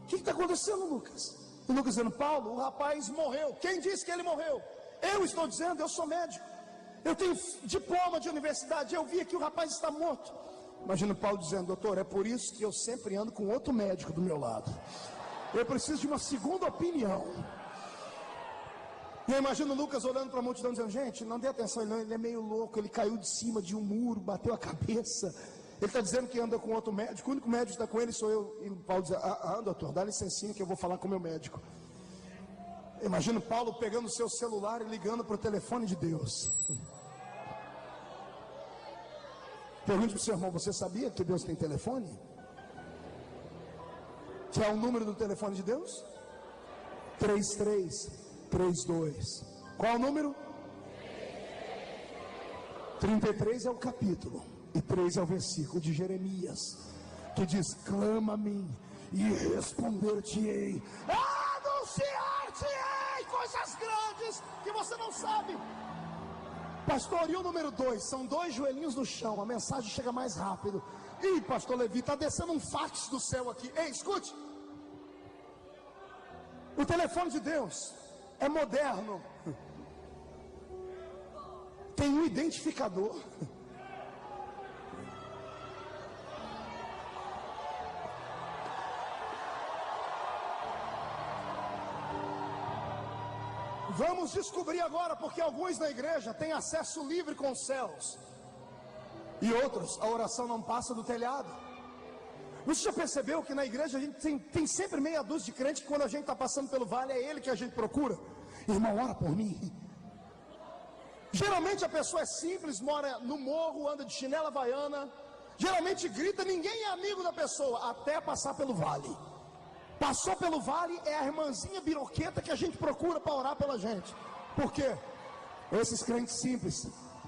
O que está acontecendo, Lucas? E Lucas dizendo, Paulo, o rapaz morreu. Quem disse que ele morreu? Eu estou dizendo, eu sou médico. Eu tenho diploma de universidade, eu vi que o rapaz está morto. Imagina Paulo dizendo, doutor, é por isso que eu sempre ando com outro médico do meu lado. Eu preciso de uma segunda opinião. E eu imagino Lucas olhando para a multidão dizendo, gente, não dê atenção, ele é meio louco, ele caiu de cima de um muro, bateu a cabeça. Ele está dizendo que anda com outro médico, o único médico que está com ele sou eu. E Paulo diz, doutor, dá licencinha que eu vou falar com o meu médico. Imagino Paulo pegando o seu celular e ligando para o telefone de Deus. Pergunte para o seu irmão, você sabia que Deus tem telefone? Que é o número do telefone de Deus? 3332. Qual é o número? 33 é o capítulo e 3 é o versículo de Jeremias, que diz, clama-me e responder-te-ei, anunciar-te-ei coisas grandes que você não sabe. Pastor, e o número 2? São 2 joelhinhos no chão, a mensagem chega mais rápido. Ih, pastor Levi, está descendo um fax do céu aqui. Ei, escute. O telefone de Deus é moderno. tem um identificador. Vamos descobrir agora, porque alguns na igreja têm acesso livre com os céus, e outros, a oração não passa do telhado. Você já percebeu que na igreja a gente tem sempre meia dúzia de crente que quando a gente está passando pelo vale, é ele que a gente procura? Irmão, ora por mim. Geralmente a pessoa é simples, mora no morro, anda de chinela havaiana, geralmente grita, ninguém é amigo da pessoa, até passar pelo vale. Passou pelo vale, é a irmãzinha biroqueta que a gente procura para orar pela gente. Por quê? Esses crentes simples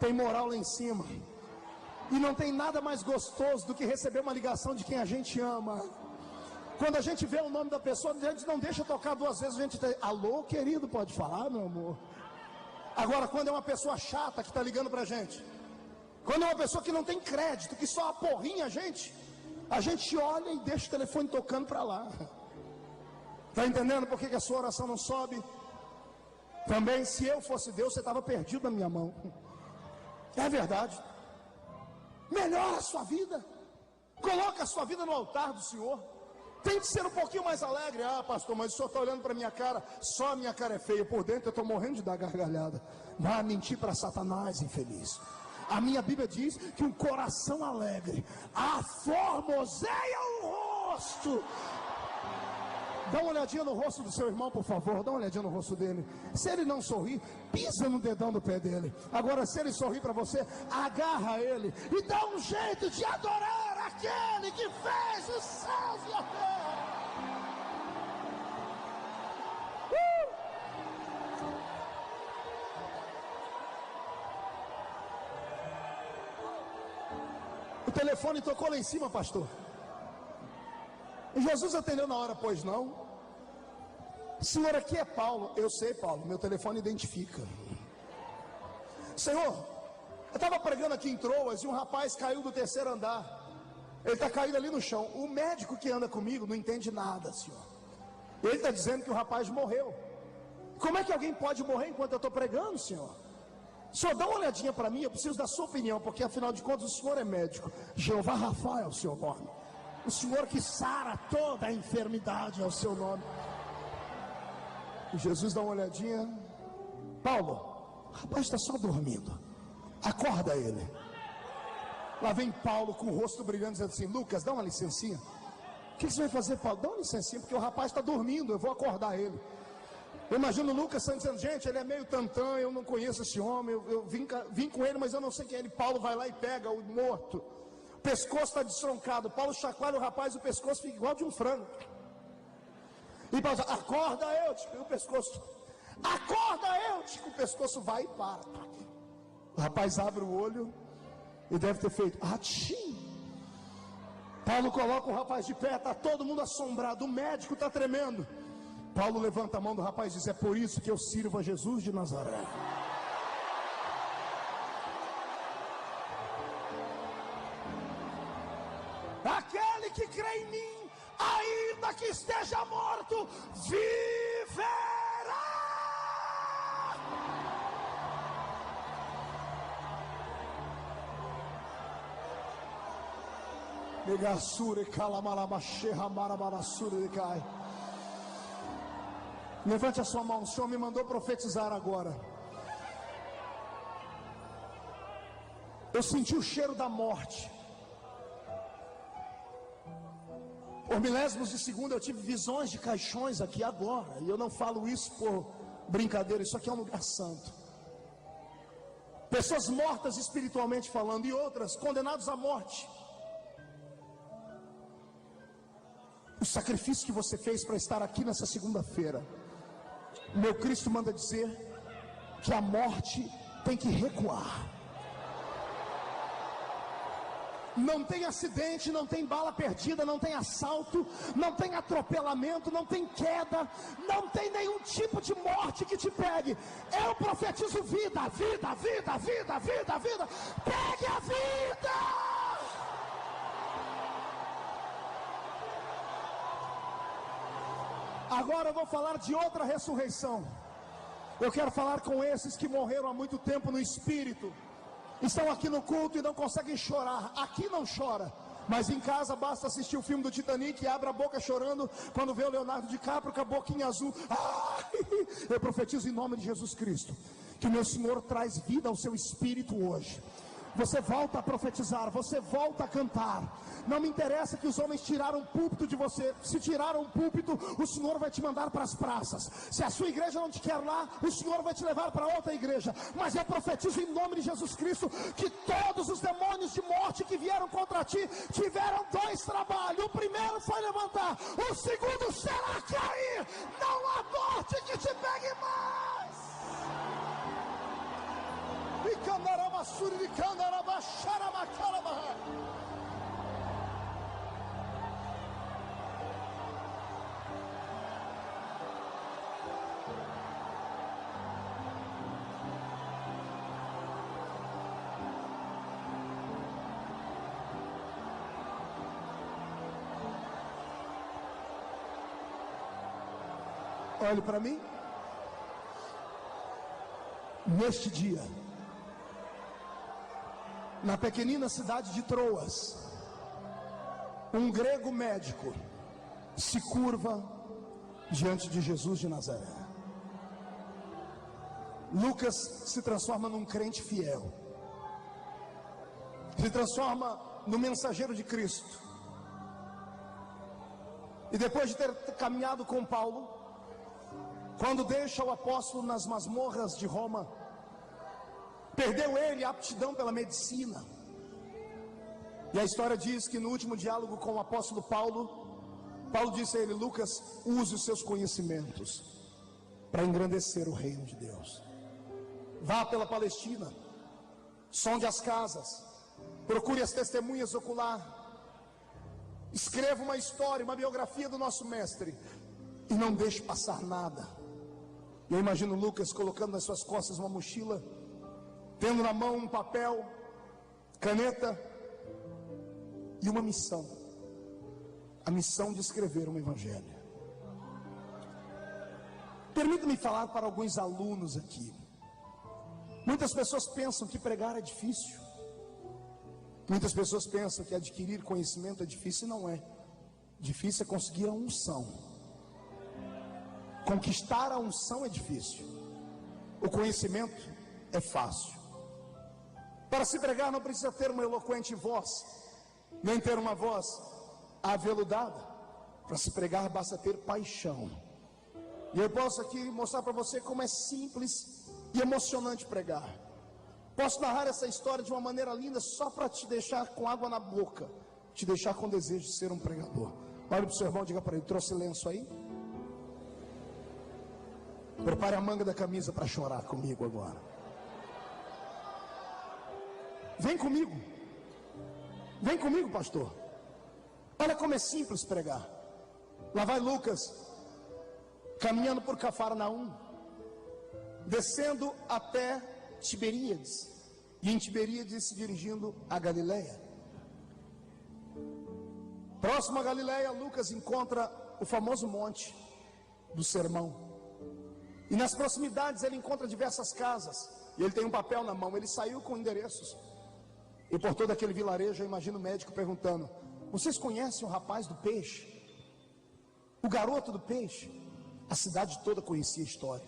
têm moral lá em cima. E não tem nada mais gostoso do que receber uma ligação de quem a gente ama. Quando a gente vê o nome da pessoa, a gente não deixa tocar duas vezes, a gente tem, alô querido, pode falar, meu amor? Agora, quando é uma pessoa chata que está ligando para a gente, quando é uma pessoa que não tem crédito, que só aporrinha a gente olha e deixa o telefone tocando para lá. Está entendendo por que a sua oração não sobe? Também, se eu fosse Deus, você estava perdido na minha mão. É verdade. Melhora a sua vida. Coloca a sua vida no altar do Senhor. Tem que ser um pouquinho mais alegre. Ah, pastor, mas o senhor está olhando para a minha cara. Só a minha cara é feia. Por dentro eu estou morrendo de dar gargalhada. Mas mentir para Satanás, infeliz. A minha Bíblia diz que um coração alegre aformoseia o rosto. Dá uma olhadinha no rosto do seu irmão, por favor. Dá uma olhadinha no rosto dele. Se ele não sorrir, pisa no dedão do pé dele. Agora, se ele sorrir para você, agarra ele e dá um jeito de adorar aquele que fez os céus e a terra. O telefone tocou lá em cima, pastor. E Jesus atendeu na hora, pois não? Senhor, aqui é Paulo. Eu sei, Paulo, meu telefone identifica. Senhor, eu estava pregando aqui em Troas e um rapaz caiu do terceiro andar. Ele está caído ali no chão. O médico que anda comigo não entende nada, Senhor. Ele está dizendo que o rapaz morreu. Como é que alguém pode morrer enquanto eu estou pregando, Senhor? Senhor, dá uma olhadinha para mim, eu preciso da sua opinião, porque afinal de contas o Senhor é médico. Jeová Rafa é o seu nome. O Senhor que sara toda a enfermidade é o seu nome. E Jesus dá uma olhadinha. Paulo, o rapaz está só dormindo. Acorda ele. Lá vem Paulo com o rosto brilhando, dizendo assim: Lucas, dá uma licencinha. O que você vai fazer, Paulo? Dá uma licencinha, porque o rapaz está dormindo, eu vou acordar ele. Eu imagino o Lucas dizendo: gente, ele é meio tantã, eu não conheço esse homem, eu vim com ele, mas eu não sei quem é ele. Paulo vai lá e pega o morto. O pescoço está destroncado. Paulo chacoalha o rapaz, o pescoço fica igual de um frango. E Paulo diz: acorda, Eutico. E o pescoço: acorda, Eutico. O pescoço vai e para. O rapaz abre o olho e deve ter feito atchim. Paulo coloca o rapaz de pé, está todo mundo assombrado, o médico está tremendo. Paulo levanta a mão do rapaz e diz: é por isso que eu sirvo a Jesus de Nazaré. Aquele que crê em mim, ainda que esteja morto, viverá. Levante a sua mão. O Senhor me mandou profetizar agora. Eu senti o cheiro da morte. Por milésimos de segundo eu tive visões de caixões aqui agora. E eu não falo isso por brincadeira. Isso aqui é um lugar santo. Pessoas mortas espiritualmente falando, e outras condenadas à morte. O sacrifício que você fez para estar aqui nessa segunda-feira, meu Cristo manda dizer que a morte tem que recuar. Não tem acidente, não tem bala perdida, não tem assalto, não tem atropelamento, não tem queda, não tem nenhum tipo de morte que te pegue. Eu profetizo vida, vida, vida, vida, vida, vida. Pegue a vida! Agora eu vou falar de outra ressurreição. Eu quero falar com esses que morreram há muito tempo no espírito, estão aqui no culto e não conseguem chorar. Aqui não chora, mas em casa basta assistir o filme do Titanic e abre a boca chorando quando vê o Leonardo DiCaprio com a boquinha azul. Ai, eu profetizo em nome de Jesus Cristo que o meu Senhor traz vida ao seu espírito hoje. Você volta a profetizar, você volta a cantar. Não me interessa que os homens tiraram o púlpito de você. Se tiraram o púlpito, o Senhor vai te mandar para as praças. Se a sua igreja não te quer lá, o Senhor vai te levar para outra igreja. Mas eu profetizo em nome de Jesus Cristo que todos os demônios de morte que vieram contra ti tiveram dois trabalhos. O primeiro foi levantar, o segundo será cair. Não há morte que te pegue mais. Olhe para mim. Neste dia, na pequenina cidade de Troas, um grego médico se curva diante de Jesus de Nazaré. Lucas se transforma num crente fiel, se transforma no mensageiro de Cristo. E depois de ter caminhado com Paulo, quando deixa o apóstolo nas masmorras de Roma, perdeu ele a aptidão pela medicina. E a história diz que no último diálogo com o apóstolo Paulo disse a ele: Lucas, use os seus conhecimentos para engrandecer o reino de Deus. Vá pela Palestina, sonde as casas, procure as testemunhas ocular, escreva uma história, uma biografia do nosso mestre, e não deixe passar nada. Eu imagino Lucas colocando nas suas costas uma mochila, tendo na mão um papel, caneta e uma missão. A missão de escrever um evangelho. Permita-me falar para alguns alunos aqui. Muitas pessoas pensam que pregar é difícil. Muitas pessoas pensam que adquirir conhecimento é difícil, e não é. Difícil é conseguir a unção. Conquistar a unção é difícil. O conhecimento é fácil. Para se pregar não precisa ter uma eloquente voz, nem ter uma voz aveludada. Para se pregar basta ter paixão. E eu posso aqui mostrar para você como é simples e emocionante pregar. Posso narrar essa história de uma maneira linda só para te deixar com água na boca, te deixar com desejo de ser um pregador. Olha para o seu irmão e diga para ele: trouxe lenço aí? Prepare a manga da camisa para chorar comigo agora. Vem comigo. Vem comigo, pastor. Olha como é simples pregar. Lá vai Lucas, caminhando por Cafarnaum, descendo até Tiberíades, e em Tiberíades se dirigindo a Galileia. Próximo a Galileia, Lucas encontra o famoso monte do sermão. E nas proximidades ele encontra diversas casas, e ele tem um papel na mão. Ele saiu com endereços, e por todo aquele vilarejo eu imagino o médico perguntando: vocês conhecem o rapaz do peixe? O garoto do peixe? A cidade toda conhecia a história.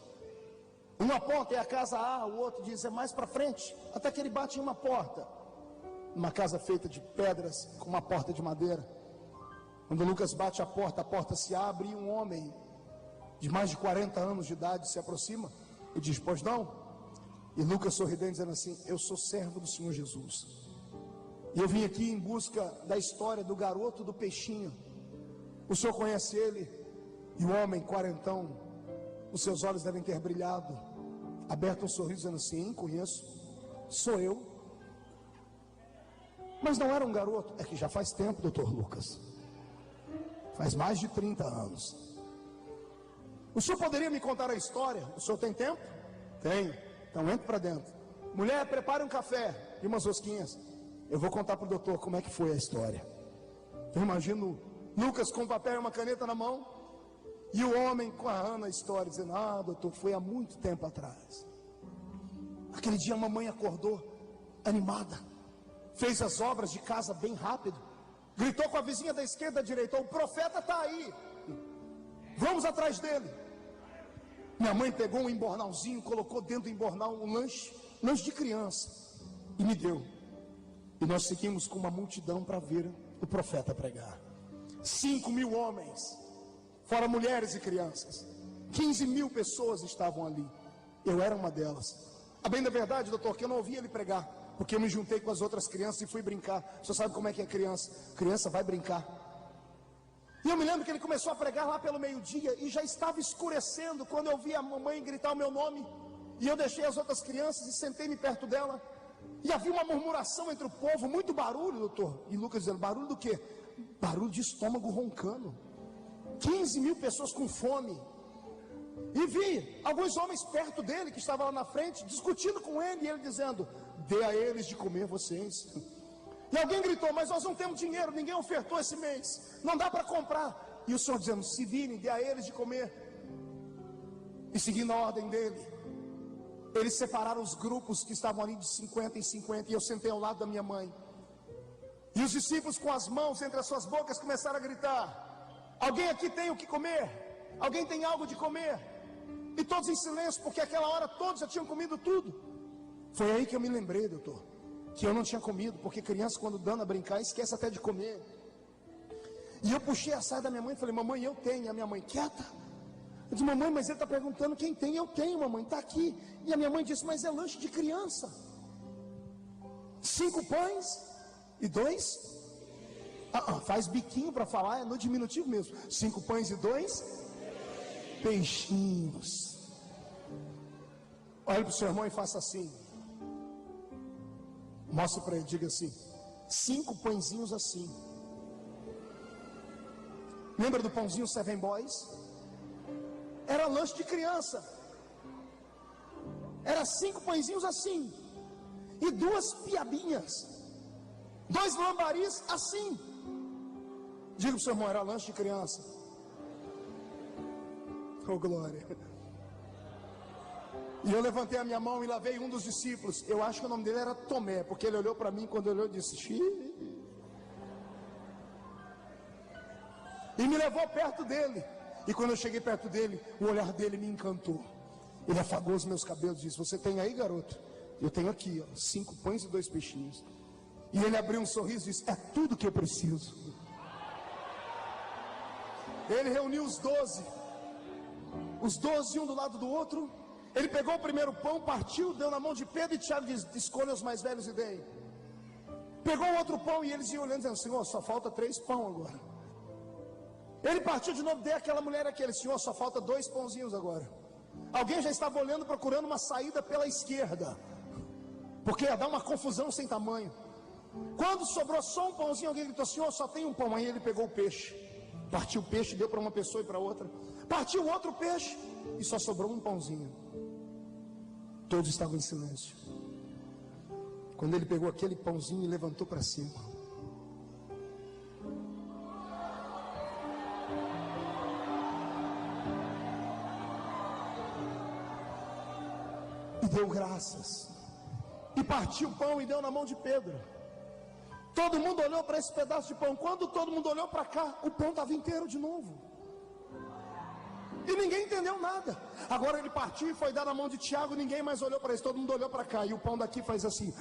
Uma porta é a casa A, o outro diz é mais para frente, até que ele bate em uma porta, uma casa feita de pedras com uma porta de madeira. Quando Lucas bate a porta se abre, e um homem de mais de 40 anos de idade se aproxima e diz: pois não? E Lucas sorridente dizendo assim: eu sou servo do Senhor Jesus, e eu vim aqui em busca da história do garoto do peixinho. O senhor conhece ele? E o homem quarentão, os seus olhos devem ter brilhado, aberto um sorriso dizendo: sim, conheço, sou eu. Mas não era um garoto. É que já faz tempo, doutor Lucas, faz mais de 30 anos. O senhor poderia me contar a história? O senhor tem tempo? Tenho. Então entre para dentro. Mulher, prepare um café e umas rosquinhas. Eu vou contar para o doutor como é que foi a história. Eu imagino Lucas com um papel e uma caneta na mão, E o homem com a Ana a história, dizendo: ah, doutor, foi há muito tempo atrás. Aquele dia a mamãe acordou animada, fez as obras de casa bem rápido, gritou com a vizinha da esquerda e da direita: o profeta está aí, vamos atrás dele. Minha mãe pegou um embornalzinho, colocou dentro do embornal um lanche de criança, e me deu. E nós seguimos com uma multidão para ver o profeta pregar. 5.000 homens, fora mulheres e crianças. 15.000 pessoas estavam ali. Eu era uma delas. A bem da verdade, doutor, que eu não ouvi ele pregar, porque eu me juntei com as outras crianças e fui brincar. O senhor sabe como é que é criança? Criança vai brincar. E eu me lembro que ele começou a pregar lá pelo meio-dia, e já estava escurecendo quando eu vi a mamãe gritar o meu nome. E eu deixei as outras crianças e sentei-me perto dela. E havia uma murmuração entre o povo, muito barulho, doutor. E Lucas dizendo: barulho do quê? Barulho de estômago roncando. 15.000 pessoas com fome. E vi alguns homens perto dele, que estavam lá na frente, discutindo com ele, e ele dizendo: dê a eles de comer vocês. E alguém gritou: mas nós não temos dinheiro, ninguém ofertou esse mês, não dá para comprar. E o Senhor dizendo: se virem, dê a eles de comer. E seguindo a ordem dele, eles separaram os grupos que estavam ali de 50 em 50, e eu sentei ao lado da minha mãe. E os discípulos, com as mãos entre as suas bocas, começaram a gritar: alguém aqui tem o que comer? Alguém tem algo de comer? E todos em silêncio, porque aquela hora todos já tinham comido tudo. Foi aí que eu me lembrei, doutor, que eu não tinha comido, porque criança, quando dando a brincar, esquece até de comer. E eu puxei a saia da minha mãe e falei: mamãe, eu tenho. E a minha mãe: quieta. Eu disse: mamãe, mas ele está perguntando quem tem. Eu tenho, mamãe, está aqui. E a minha mãe disse: mas é lanche de criança. 5 pães e 2. Faz biquinho para falar, é no diminutivo mesmo. 5 pães e 2 peixinhos. Olhe para o seu irmão e faça assim. Mostre para ele, diga assim: 5 pãezinhos assim. Lembra do pãozinho Seven Boys? Era lanche de criança. Era 5 pãezinhos assim, e 2 piabinhas, 2 lambaris assim. Diga para o seu irmão: era lanche de criança. Oh glória. E eu levantei a minha mão e lavei um dos discípulos. Eu acho que o nome dele era Tomé, porque ele olhou para mim, quando olhou, disse: xiii. E me levou perto dele. E quando eu cheguei perto dele, o olhar dele me encantou. Ele afagou os meus cabelos e disse: você tem aí, garoto? Eu tenho aqui, 5 pães e 2 peixinhos. E ele abriu um sorriso e disse: é tudo que eu preciso. Ele reuniu os 12, um do lado do outro. Ele pegou o primeiro pão, partiu, deu na mão de Pedro e Tiago, diz: escolha os mais velhos e dei. Pegou o outro pão e eles iam olhando, dizendo: Senhor, só falta 3 pão agora. Ele partiu de novo, dei àquela mulher aquele: Senhor, só falta 2 pãozinhos agora. Alguém já estava olhando, procurando uma saída pela esquerda, porque ia dar uma confusão sem tamanho. Quando sobrou só um pãozinho, alguém gritou: Senhor, só tem um pão. Aí ele pegou o peixe, partiu o peixe, deu para uma pessoa e para outra. Partiu outro peixe e só sobrou um pãozinho. Todos estavam em silêncio. Quando ele pegou aquele pãozinho e levantou para cima, e deu graças, e partiu o pão e deu na mão de Pedro. Todo mundo olhou para esse pedaço de pão. Quando todo mundo olhou para cá, o pão estava inteiro de novo. E ninguém entendeu nada. Agora ele partiu e foi dar na mão de Tiago. Ninguém mais olhou para isso. Todo mundo olhou para cá. E o pão daqui faz assim.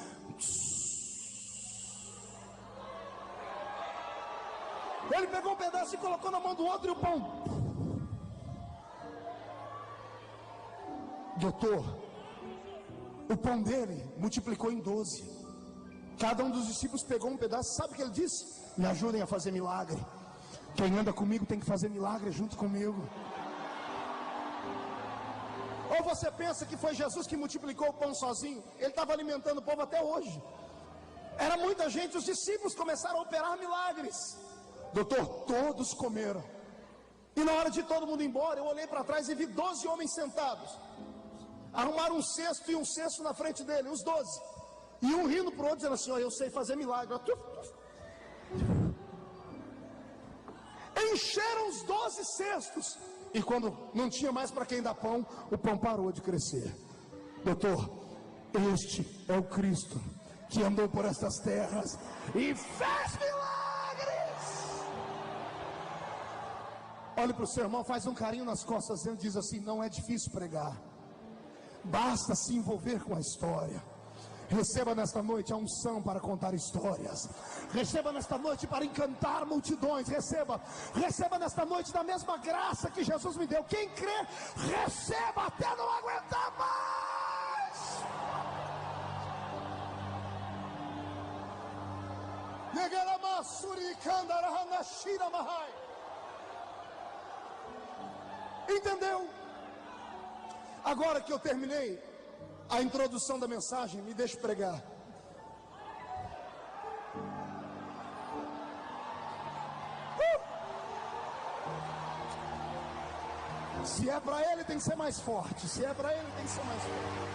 Ele pegou um pedaço e colocou na mão do outro. E o pão. Doutor, o pão dele multiplicou em 12. Cada um dos discípulos pegou um pedaço. Sabe o que ele disse? Me ajudem a fazer milagre. Quem anda comigo tem que fazer milagre junto comigo. Ou você pensa que foi Jesus que multiplicou o pão sozinho? Ele estava alimentando o povo até hoje. Era muita gente. Os discípulos começaram a operar milagres. Doutor, todos comeram. E na hora de todo mundo ir embora, eu olhei para trás e vi 12 homens sentados. Arrumaram um cesto e um cesto na frente dele, os 12. E um rindo para o outro, dizendo assim: eu sei fazer milagre. Encheram os 12 cestos. E quando não tinha mais para quem dar pão, o pão parou de crescer. Doutor, este é o Cristo que andou por estas terras e fez milagres. Olhe para o seu irmão, faz um carinho nas costas dele e diz assim: não é difícil pregar, basta se envolver com a história. Receba nesta noite a unção para contar histórias. Receba nesta noite para encantar multidões. Receba nesta noite da mesma graça que Jesus me deu. Quem crê, receba até não aguentar mais. Entendeu? Agora que eu terminei a introdução da mensagem, me deixe pregar. Se é para ele, tem que ser mais forte. Se é para ele, tem que ser mais forte.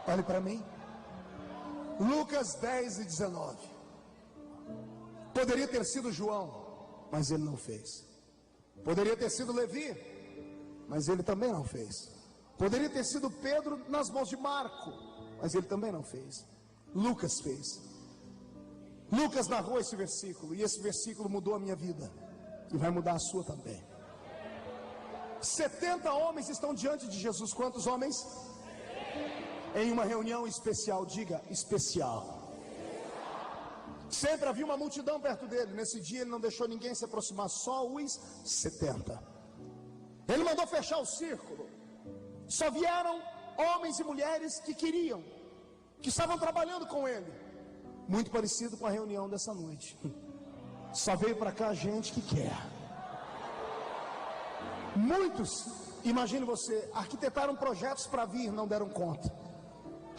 Olhe para mim. Lucas 10 e 19. Poderia ter sido João, mas ele não fez. Poderia ter sido Levi, mas ele também não fez. Poderia ter sido Pedro nas mãos de Marco, mas ele também não fez. Lucas fez. Lucas narrou esse versículo, e esse versículo mudou a minha vida, e vai mudar a sua também. 70 homens estão diante de Jesus. Quantos homens? Em uma reunião especial. Diga, especial. Sempre havia uma multidão perto dele. Nesse dia ele não deixou ninguém se aproximar, só os 70. Ele mandou fechar o círculo. Só vieram homens e mulheres que queriam, que estavam trabalhando com ele. Muito parecido com a reunião dessa noite. Só veio para cá gente que quer. Muitos, imagine você, arquitetaram projetos para vir, não deram conta.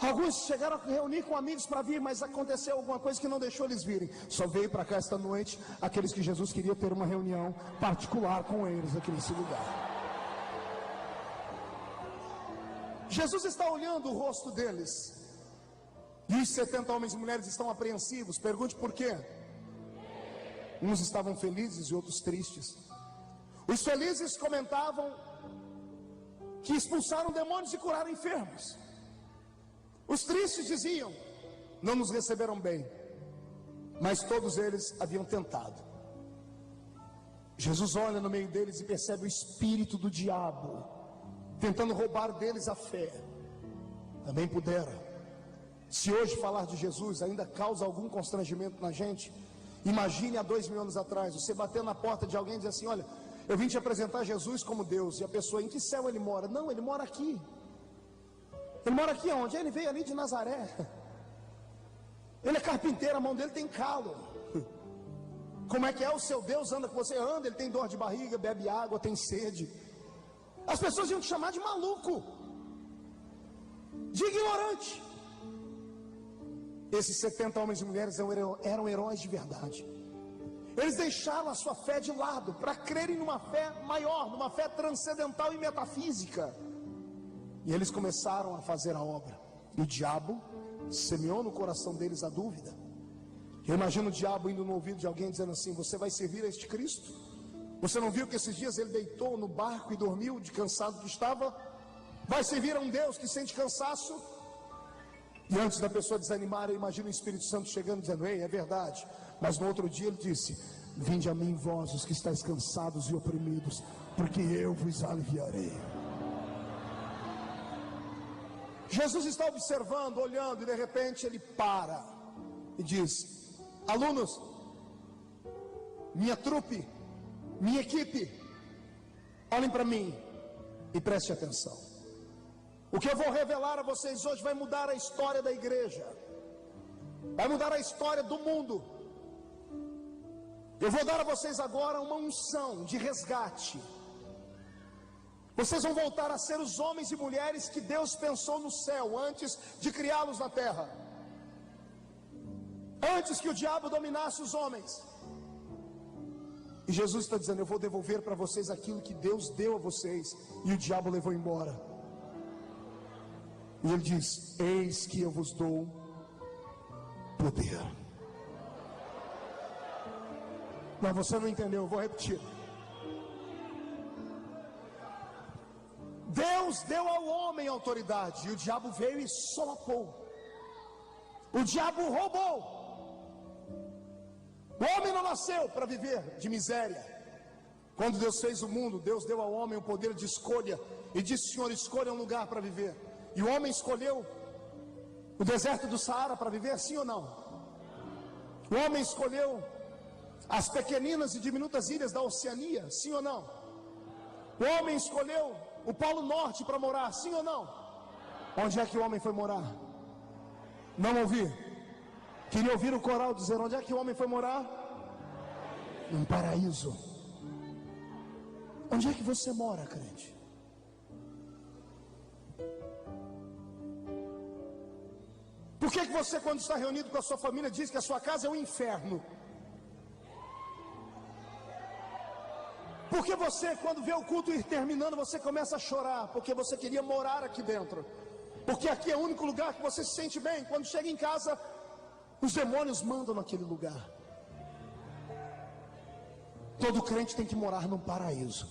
Alguns chegaram a reunir com amigos para vir, mas aconteceu alguma coisa que não deixou eles virem. Só veio para cá esta noite aqueles que Jesus queria ter uma reunião particular com eles aqui nesse lugar. Jesus está olhando o rosto deles, e os 70 homens e mulheres estão apreensivos. Pergunte por quê. Uns estavam felizes e outros tristes. Os felizes comentavam que expulsaram demônios e curaram enfermos. Os tristes diziam: não nos receberam bem. Mas todos eles haviam tentado. Jesus olha no meio deles e percebe o espírito do diabo tentando roubar deles a fé. Também pudera. Se hoje falar de Jesus ainda causa algum constrangimento na gente, imagine há 2000 anos atrás, você bater na porta de alguém e dizer assim: olha, eu vim te apresentar Jesus como Deus. E a pessoa: em que céu ele mora? Não, ele mora aqui. Ele mora aqui onde? Ele veio ali de Nazaré. Ele é carpinteiro, a mão dele tem calo. Como é que é? O seu Deus anda com você? Anda, ele tem dor de barriga, bebe água, tem sede. As pessoas iam te chamar de maluco, de ignorante. Esses 70 homens e mulheres eram heróis de verdade. Eles deixaram a sua fé de lado para crerem numa fé maior, numa fé transcendental e metafísica. E eles começaram a fazer a obra. E o diabo semeou no coração deles a dúvida. Eu imagino o diabo indo no ouvido de alguém dizendo assim: você vai servir a este Cristo? Você não viu que esses dias ele deitou no barco e dormiu de cansado que estava? Vai servir a um Deus que sente cansaço? E antes da pessoa desanimar, eu imagino o Espírito Santo chegando dizendo: ei, é verdade. Mas no outro dia ele disse: vinde a mim vós os que estáis cansados e oprimidos, porque eu vos aliviarei. Jesus está observando, olhando, e de repente ele para e diz: alunos, minha trupe, minha equipe, olhem para mim e prestem atenção. O que eu vou revelar a vocês hoje vai mudar a história da igreja, vai mudar a história do mundo. Eu vou dar a vocês agora uma unção de resgate. Vocês vão voltar a ser os homens e mulheres que Deus pensou no céu antes de criá-los na terra. antes que o diabo dominasse os homens. E Jesus está dizendo: eu vou devolver para vocês aquilo que Deus deu a vocês e o diabo levou embora. E ele diz: eis que eu vos dou poder. Mas você não entendeu, eu vou repetir. Deus deu ao homem autoridade, e o diabo veio e solapou. O diabo roubou. O homem não nasceu para viver de miséria. Quando Deus fez o mundo, Deus deu ao homem o poder de escolha e disse: Senhor, escolha um lugar para viver. E o homem escolheu o deserto do Saara para viver, sim ou não? O homem escolheu as pequeninas e diminutas ilhas da Oceania, sim ou não? O homem escolheu o Polo Norte para morar, sim ou não? Onde é que o homem foi morar? Não ouvi. Queria ouvir o coral dizer: onde é que o homem foi morar? Num paraíso. Onde é que você mora, crente? Por que você, quando está reunido com a sua família, diz que a sua casa é um inferno? Porque você, quando vê o culto ir terminando, você começa a chorar, porque você queria morar aqui dentro, porque aqui é o único lugar que você se sente bem. Quando chega em casa, os demônios mandam naquele lugar. Todo crente tem que morar num paraíso.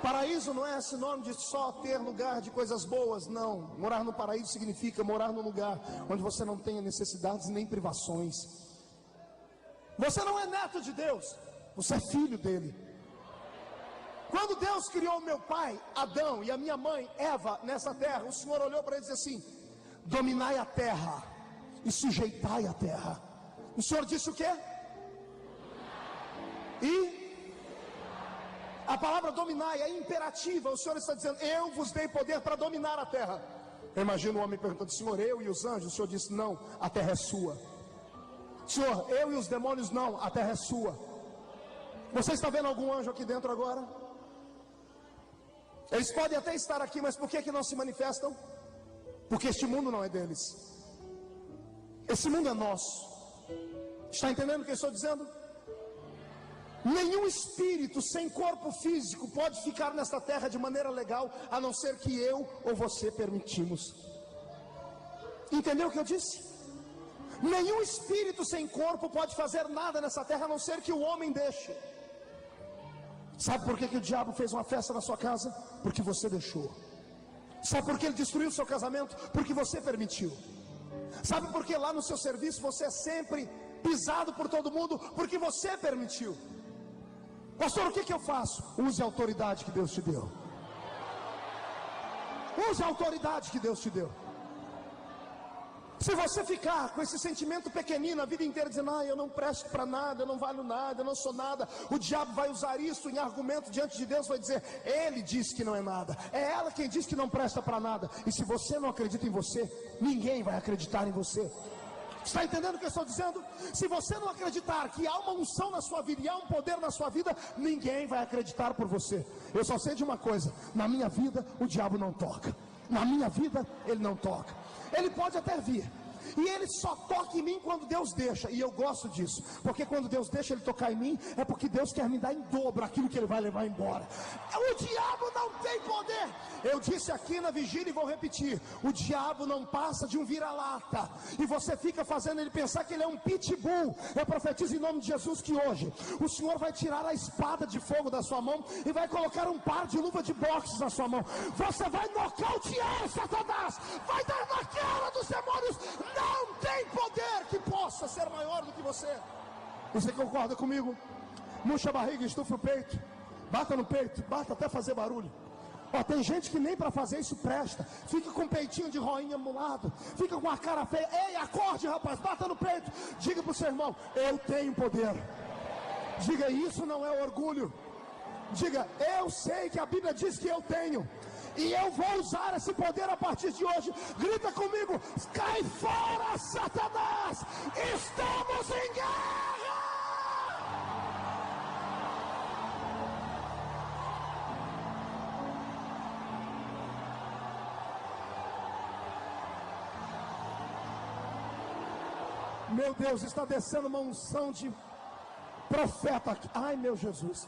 Paraíso não é sinônimo de só ter lugar de coisas boas, não. Morar no paraíso significa morar num lugar onde você não tenha necessidades nem privações. Você não é neto de Deus, você é filho dele. Quando Deus criou meu pai, Adão, e a minha mãe, Eva, nessa terra, o Senhor olhou para eles e disse assim: dominai a terra e sujeitai a terra. O Senhor disse o quê? E a palavra dominar é imperativa. O Senhor está dizendo: eu vos dei poder para dominar a terra. Eu imagino o homem perguntando: Senhor, eu e os anjos? O Senhor disse: não, a terra é sua. Senhor, eu e os demônios? Não, a terra é sua. Você está vendo algum anjo aqui dentro agora? Eles podem até estar aqui, mas por que não se manifestam? Porque este mundo não é deles. Esse mundo é nosso. Está entendendo o que eu estou dizendo? Nenhum espírito sem corpo físico pode ficar nesta terra de maneira legal, a não ser que eu ou você permitimos. Entendeu o que eu disse? Nenhum espírito sem corpo pode fazer nada nessa terra, a não ser que o homem deixe. Sabe por que o diabo fez uma festa na sua casa? Porque você deixou. Sabe por que ele destruiu o seu casamento? Porque você permitiu. Sabe por que lá no seu serviço você é sempre pisado por todo mundo? Porque você permitiu. Pastor, o que eu faço? Use a autoridade que Deus te deu. Use a autoridade que Deus te deu. Se você ficar com esse sentimento pequenino a vida inteira, dizendo: eu não presto para nada, eu não valho nada, eu não sou nada, o diabo vai usar isso em argumento diante de Deus, vai dizer: ele diz que não é nada, é ela quem diz que não presta para nada. E se você não acredita em você, ninguém vai acreditar em você. Está entendendo o que eu estou dizendo? Se você não acreditar que há uma unção na sua vida e há um poder na sua vida, ninguém vai acreditar por você. Eu só sei de uma coisa: na minha vida o diabo não toca. Na minha vida ele não toca. Ele pode até vir, e ele só toca em mim quando Deus deixa. E eu gosto disso, porque quando Deus deixa ele tocar em mim, é porque Deus quer me dar em dobro aquilo que ele vai levar embora. O diabo não tem poder. Eu disse aqui na vigília e vou repetir: o diabo não passa de um vira-lata, e você fica fazendo ele pensar que ele é um pitbull. Eu profetizo em nome de Jesus que hoje o Senhor vai tirar a espada de fogo da sua mão e vai colocar um par de luva de boxe na sua mão. Você vai nocautear Satanás, vai dar na cara dos demônios. Não tem poder que possa ser maior do que você. Você concorda comigo? Murcha a barriga, estufa o peito, bata no peito, bata até fazer barulho. Tem gente que nem para fazer isso presta. Fica com um peitinho de roinha mulado, fica com a cara feia. Ei, acorde, rapaz, bata no peito. Diga para o seu irmão: eu tenho poder. Diga: isso não é orgulho. Diga: eu sei que a Bíblia diz que eu tenho, e eu vou usar esse poder a partir de hoje. Grita comigo: cai fora, Satanás! Estamos em guerra! Meu Deus, está descendo uma unção de profeta aqui. Ai, meu Jesus.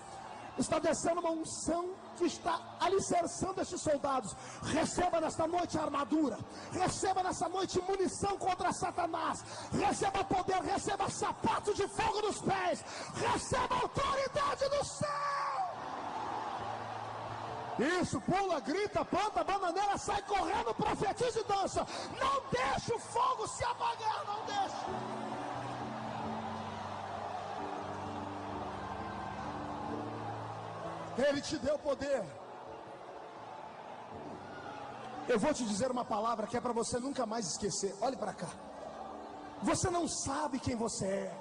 Está descendo uma unção que está alicerçando estes soldados. Receba nesta noite a armadura. Receba nessa noite munição contra Satanás. Receba poder, receba sapato de fogo nos pés. Receba autoridade do céu. Isso, pula, grita, planta, bananeira, sai correndo, profetiza e dança. Não deixe o fogo se apagar, não deixe. Ele te deu poder. Eu vou te dizer uma palavra que é para você nunca mais esquecer. Olhe para cá. Você não sabe quem você é.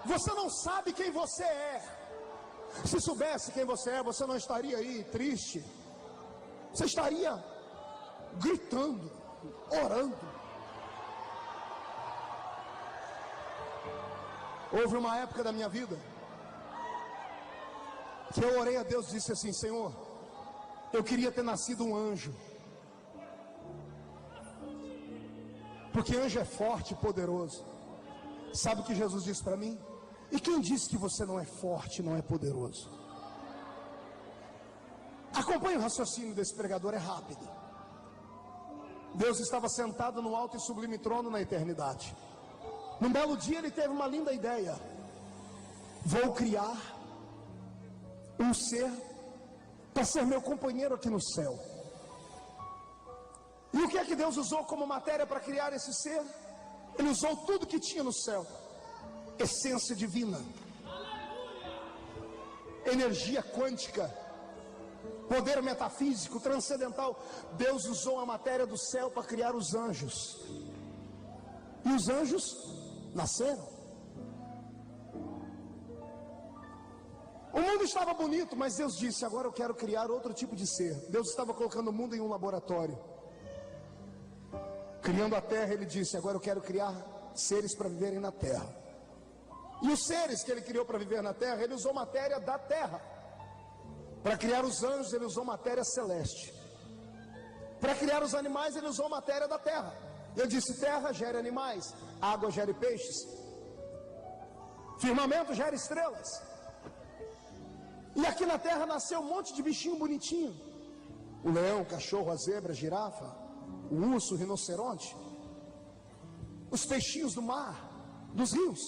Você não sabe quem você é. Se soubesse quem você é, você não estaria aí triste. Você estaria gritando, orando. Houve uma época da minha vida que eu orei a Deus e disse assim: Senhor, eu queria ter nascido um anjo, porque anjo é forte e poderoso. Sabe o que Jesus disse para mim? E quem disse que você não é forte, não é poderoso? Acompanhe o raciocínio desse pregador, é rápido. Deus estava sentado no alto e sublime trono na eternidade. Num belo dia ele teve uma linda ideia: vou criar um ser para ser meu companheiro aqui no céu. E o que é que Deus usou como matéria para criar esse ser? Ele usou tudo que tinha no céu: essência divina, energia quântica, poder metafísico, transcendental. Deus usou a matéria do céu para criar os anjos. E os anjos nasceram. O mundo estava bonito, mas Deus disse: agora eu quero criar outro tipo de ser. Deus estava colocando o mundo em um laboratório. Criando a terra, ele disse: agora eu quero criar seres para viverem na terra. E os seres que ele criou para viver na terra, ele usou matéria da terra. Para criar os anjos, ele usou matéria celeste. Para criar os animais, ele usou matéria da terra. Ele disse: terra gera animais, água gera peixes, firmamento gera estrelas. E aqui na terra nasceu um monte de bichinho bonitinho: o leão, o cachorro, a zebra, a girafa, o urso, o rinoceronte, os peixinhos do mar, dos rios,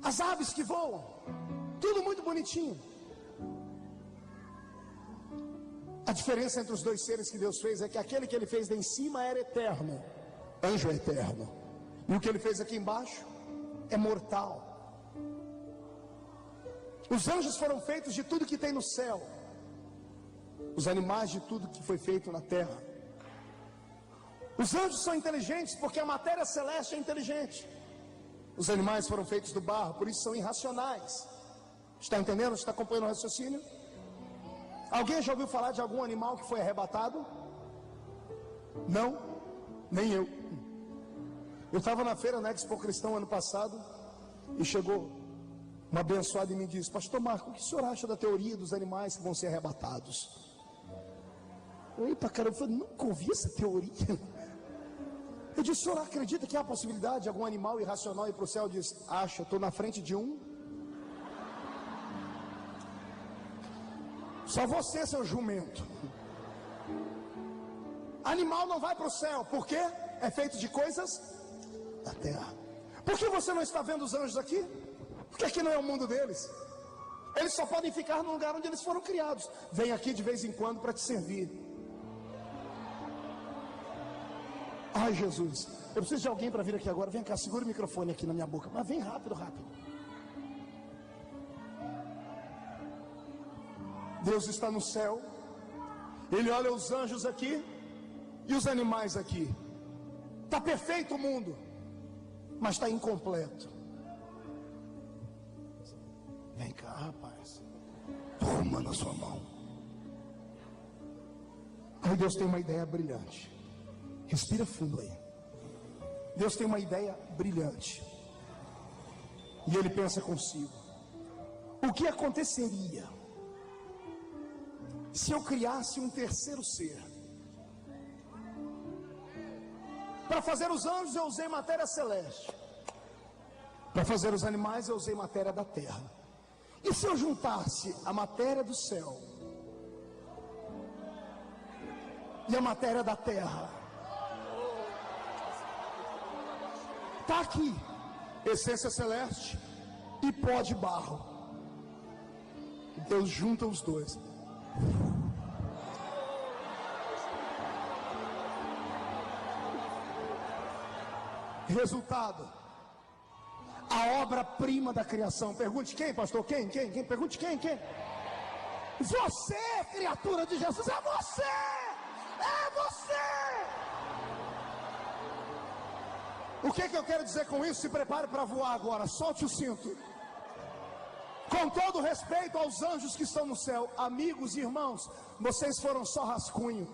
as aves que voam, tudo muito bonitinho. A diferença entre os dois seres que Deus fez é que aquele que ele fez lá em cima era eterno, anjo é eterno, e o que ele fez aqui embaixo é mortal. Os anjos foram feitos de tudo que tem no céu, os animais de tudo que foi feito na terra. Os anjos são inteligentes porque a matéria celeste é inteligente. Os animais foram feitos do barro, por isso são irracionais. Está entendendo? Está acompanhando o raciocínio? Alguém já ouviu falar de algum animal que foi arrebatado? Não, nem eu. Eu estava na feira na Expo Cristão ano passado e chegou uma abençoada e me disse: pastor Marco, o que o senhor acha da teoria dos animais que vão ser arrebatados? Eu olhei para cara, eu falei: nunca ouvi essa teoria. Eu disse: o senhor acredita que há a possibilidade de algum animal irracional ir para o céu? Ele disse: acha, estou na frente de um. Só você, seu jumento. Animal não vai para o céu, por quê? É feito de coisas da terra. Por que você não está vendo os anjos aqui? Porque aqui não é o mundo deles. Eles só podem ficar no lugar onde eles foram criados. Vem aqui de vez em quando para te servir. Ai, Jesus, eu preciso de alguém para vir aqui agora. Vem cá, segura o microfone aqui na minha boca. Mas vem rápido, rápido. Deus está no céu. Ele olha os anjos aqui e os animais aqui. Está perfeito o mundo, mas está incompleto. Vem cá, rapaz. Toma na sua mão. Aí Deus tem uma ideia brilhante. Respira fundo aí. Deus tem uma ideia brilhante. E ele pensa consigo: o que aconteceria se eu criasse um terceiro ser? Para fazer os anjos eu usei matéria celeste. Para fazer os animais eu usei matéria da terra. E se eu juntasse a matéria do céu e a matéria da terra? Está aqui, essência celeste e pó de barro. Deus junta os dois. Resultado: a obra-prima da criação. Pergunte quem, pastor? Quem? Pergunte quem? Você, criatura de Jesus, é você! É você! O que eu quero dizer com isso? Se prepare para voar agora, solte o cinto. Com todo respeito aos anjos que estão no céu, amigos e irmãos, vocês foram só rascunho.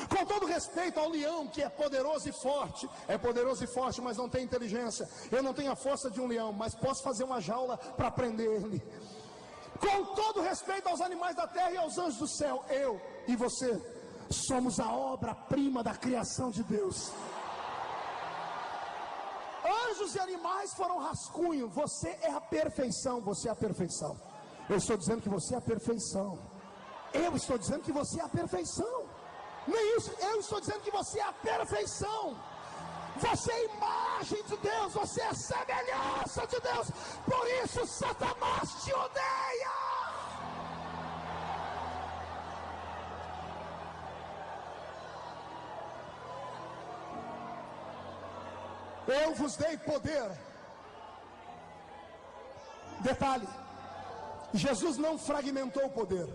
Com todo respeito ao leão, que é poderoso e forte, mas não tem inteligência. Eu não tenho a força de um leão, mas posso fazer uma jaula para prender ele. Com todo respeito aos animais da terra e aos anjos do céu, eu e você somos a obra-prima da criação de Deus. Anjos e animais foram rascunho. Você é a perfeição. Você é a perfeição. Eu estou dizendo que você é a perfeição. Eu estou dizendo que você é a perfeição. Nem isso, eu estou dizendo que você é a perfeição. Você é a imagem de Deus. Você é a semelhança de Deus. Por isso Satanás te odeia. Eu vos dei poder. Detalhe: Jesus não fragmentou o poder.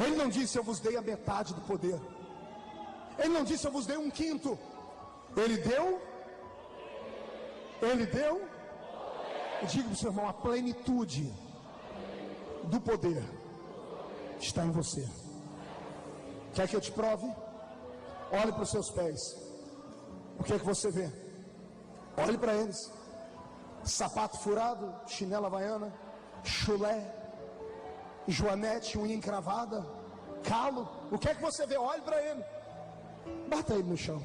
Ele não disse eu vos dei a metade do poder. Ele não disse eu vos dei um quinto. Ele deu. Diga para o seu irmão: a plenitude do poder está em você. Quer que eu te prove? Olhe para os seus pés. O que é que você vê? Olhe para eles. Sapato furado, chinela havaiana, chulé, joanete, unha encravada, calo. O que é que você vê? Olhe para ele. Bata ele no chão.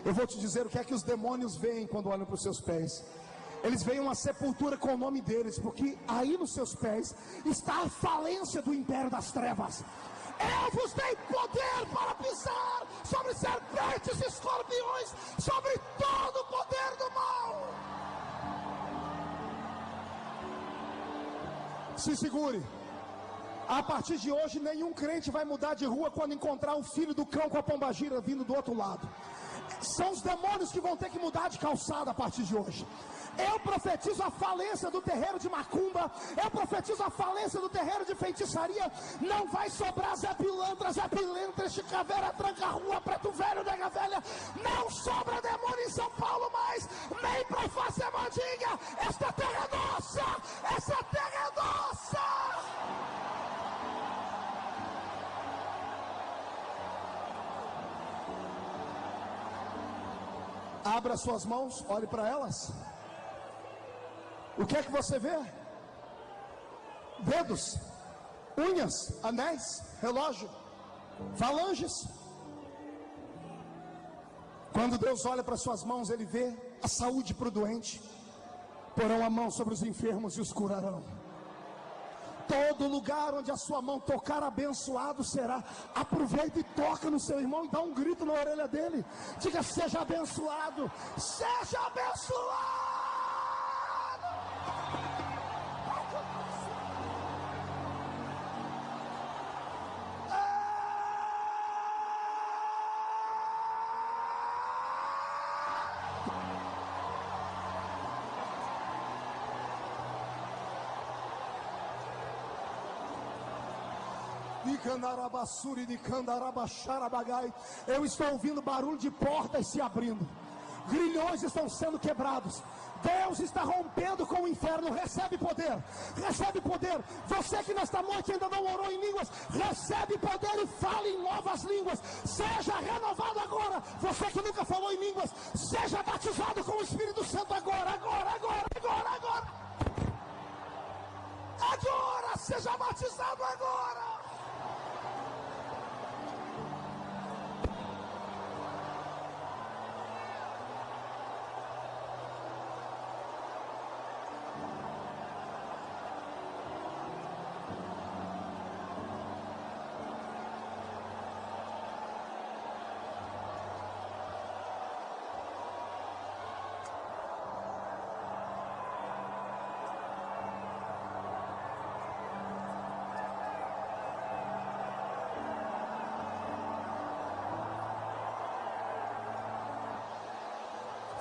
Eu vou te dizer o que é que os demônios veem quando olham para os seus pés. Eles veem uma sepultura com o nome deles, porque aí nos seus pés está a falência do império das trevas. Eu vos dei poder para pisar sobre serpentes e escorpiões, sobre todo o poder do mal. Se segure. A partir de hoje, nenhum crente vai mudar de rua quando encontrar o filho do cão com a pombagira vindo do outro lado. São os demônios que vão ter que mudar de calçada a partir de hoje. Eu profetizo a falência do terreiro de macumba. Eu profetizo a falência do terreiro de feitiçaria. Não vai sobrar Zé Pilantra, Zé Pilantra, Chicaveira, Tranca-Rua, Preto Velho, Nega Velha. Não sobra demônio em São Paulo mais, nem pra fazer mandinga. Esta terra é nossa. Essa terra é nossa. Abra suas mãos, olhe para elas. O que é que você vê? Dedos, unhas, anéis, relógio, falanges. Quando Deus olha para suas mãos, Ele vê a saúde para o doente. Porão a mão sobre os enfermos e os curarão. Todo lugar onde a sua mão tocar, abençoado será. Aproveita e toca no seu irmão e dá um grito na orelha dele. Diga: seja abençoado, seja abençoado. Eu estou ouvindo barulho de portas se abrindo, grilhões estão sendo quebrados. Deus está rompendo com o inferno. Recebe poder, recebe poder. Você que nesta noite ainda não orou em línguas, recebe poder e fale em novas línguas. Seja renovado agora. Você que nunca falou em línguas, seja batizado com o Espírito Santo agora, agora, agora, agora, agora. Agora, seja batizado agora.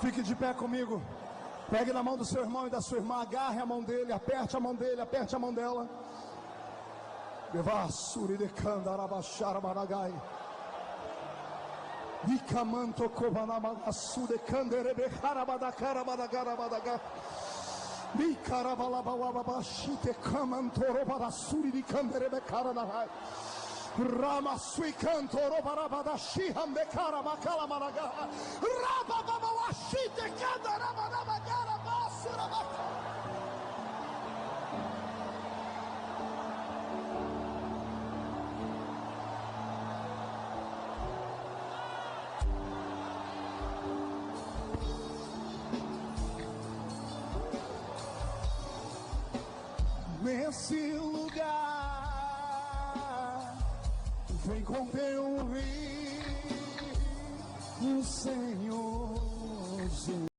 Fique de pé comigo. Pegue na mão do seu irmão e da sua irmã, agarre a mão dele, aperte a mão dele, aperte a mão dela. Bevassuri de candarabachara maragai. Ikamanto kobanamagasu de canderebe harabadakara badagara badaga. Bikarabalabawabashite kamantoro badasuri de canderebe karanahai. Rama sui cantoro barabadashi hambekara makala maraga. Rababawashite kandarabadabagara basurabaka. Nesse lugar, vem com teu rio, Senhor.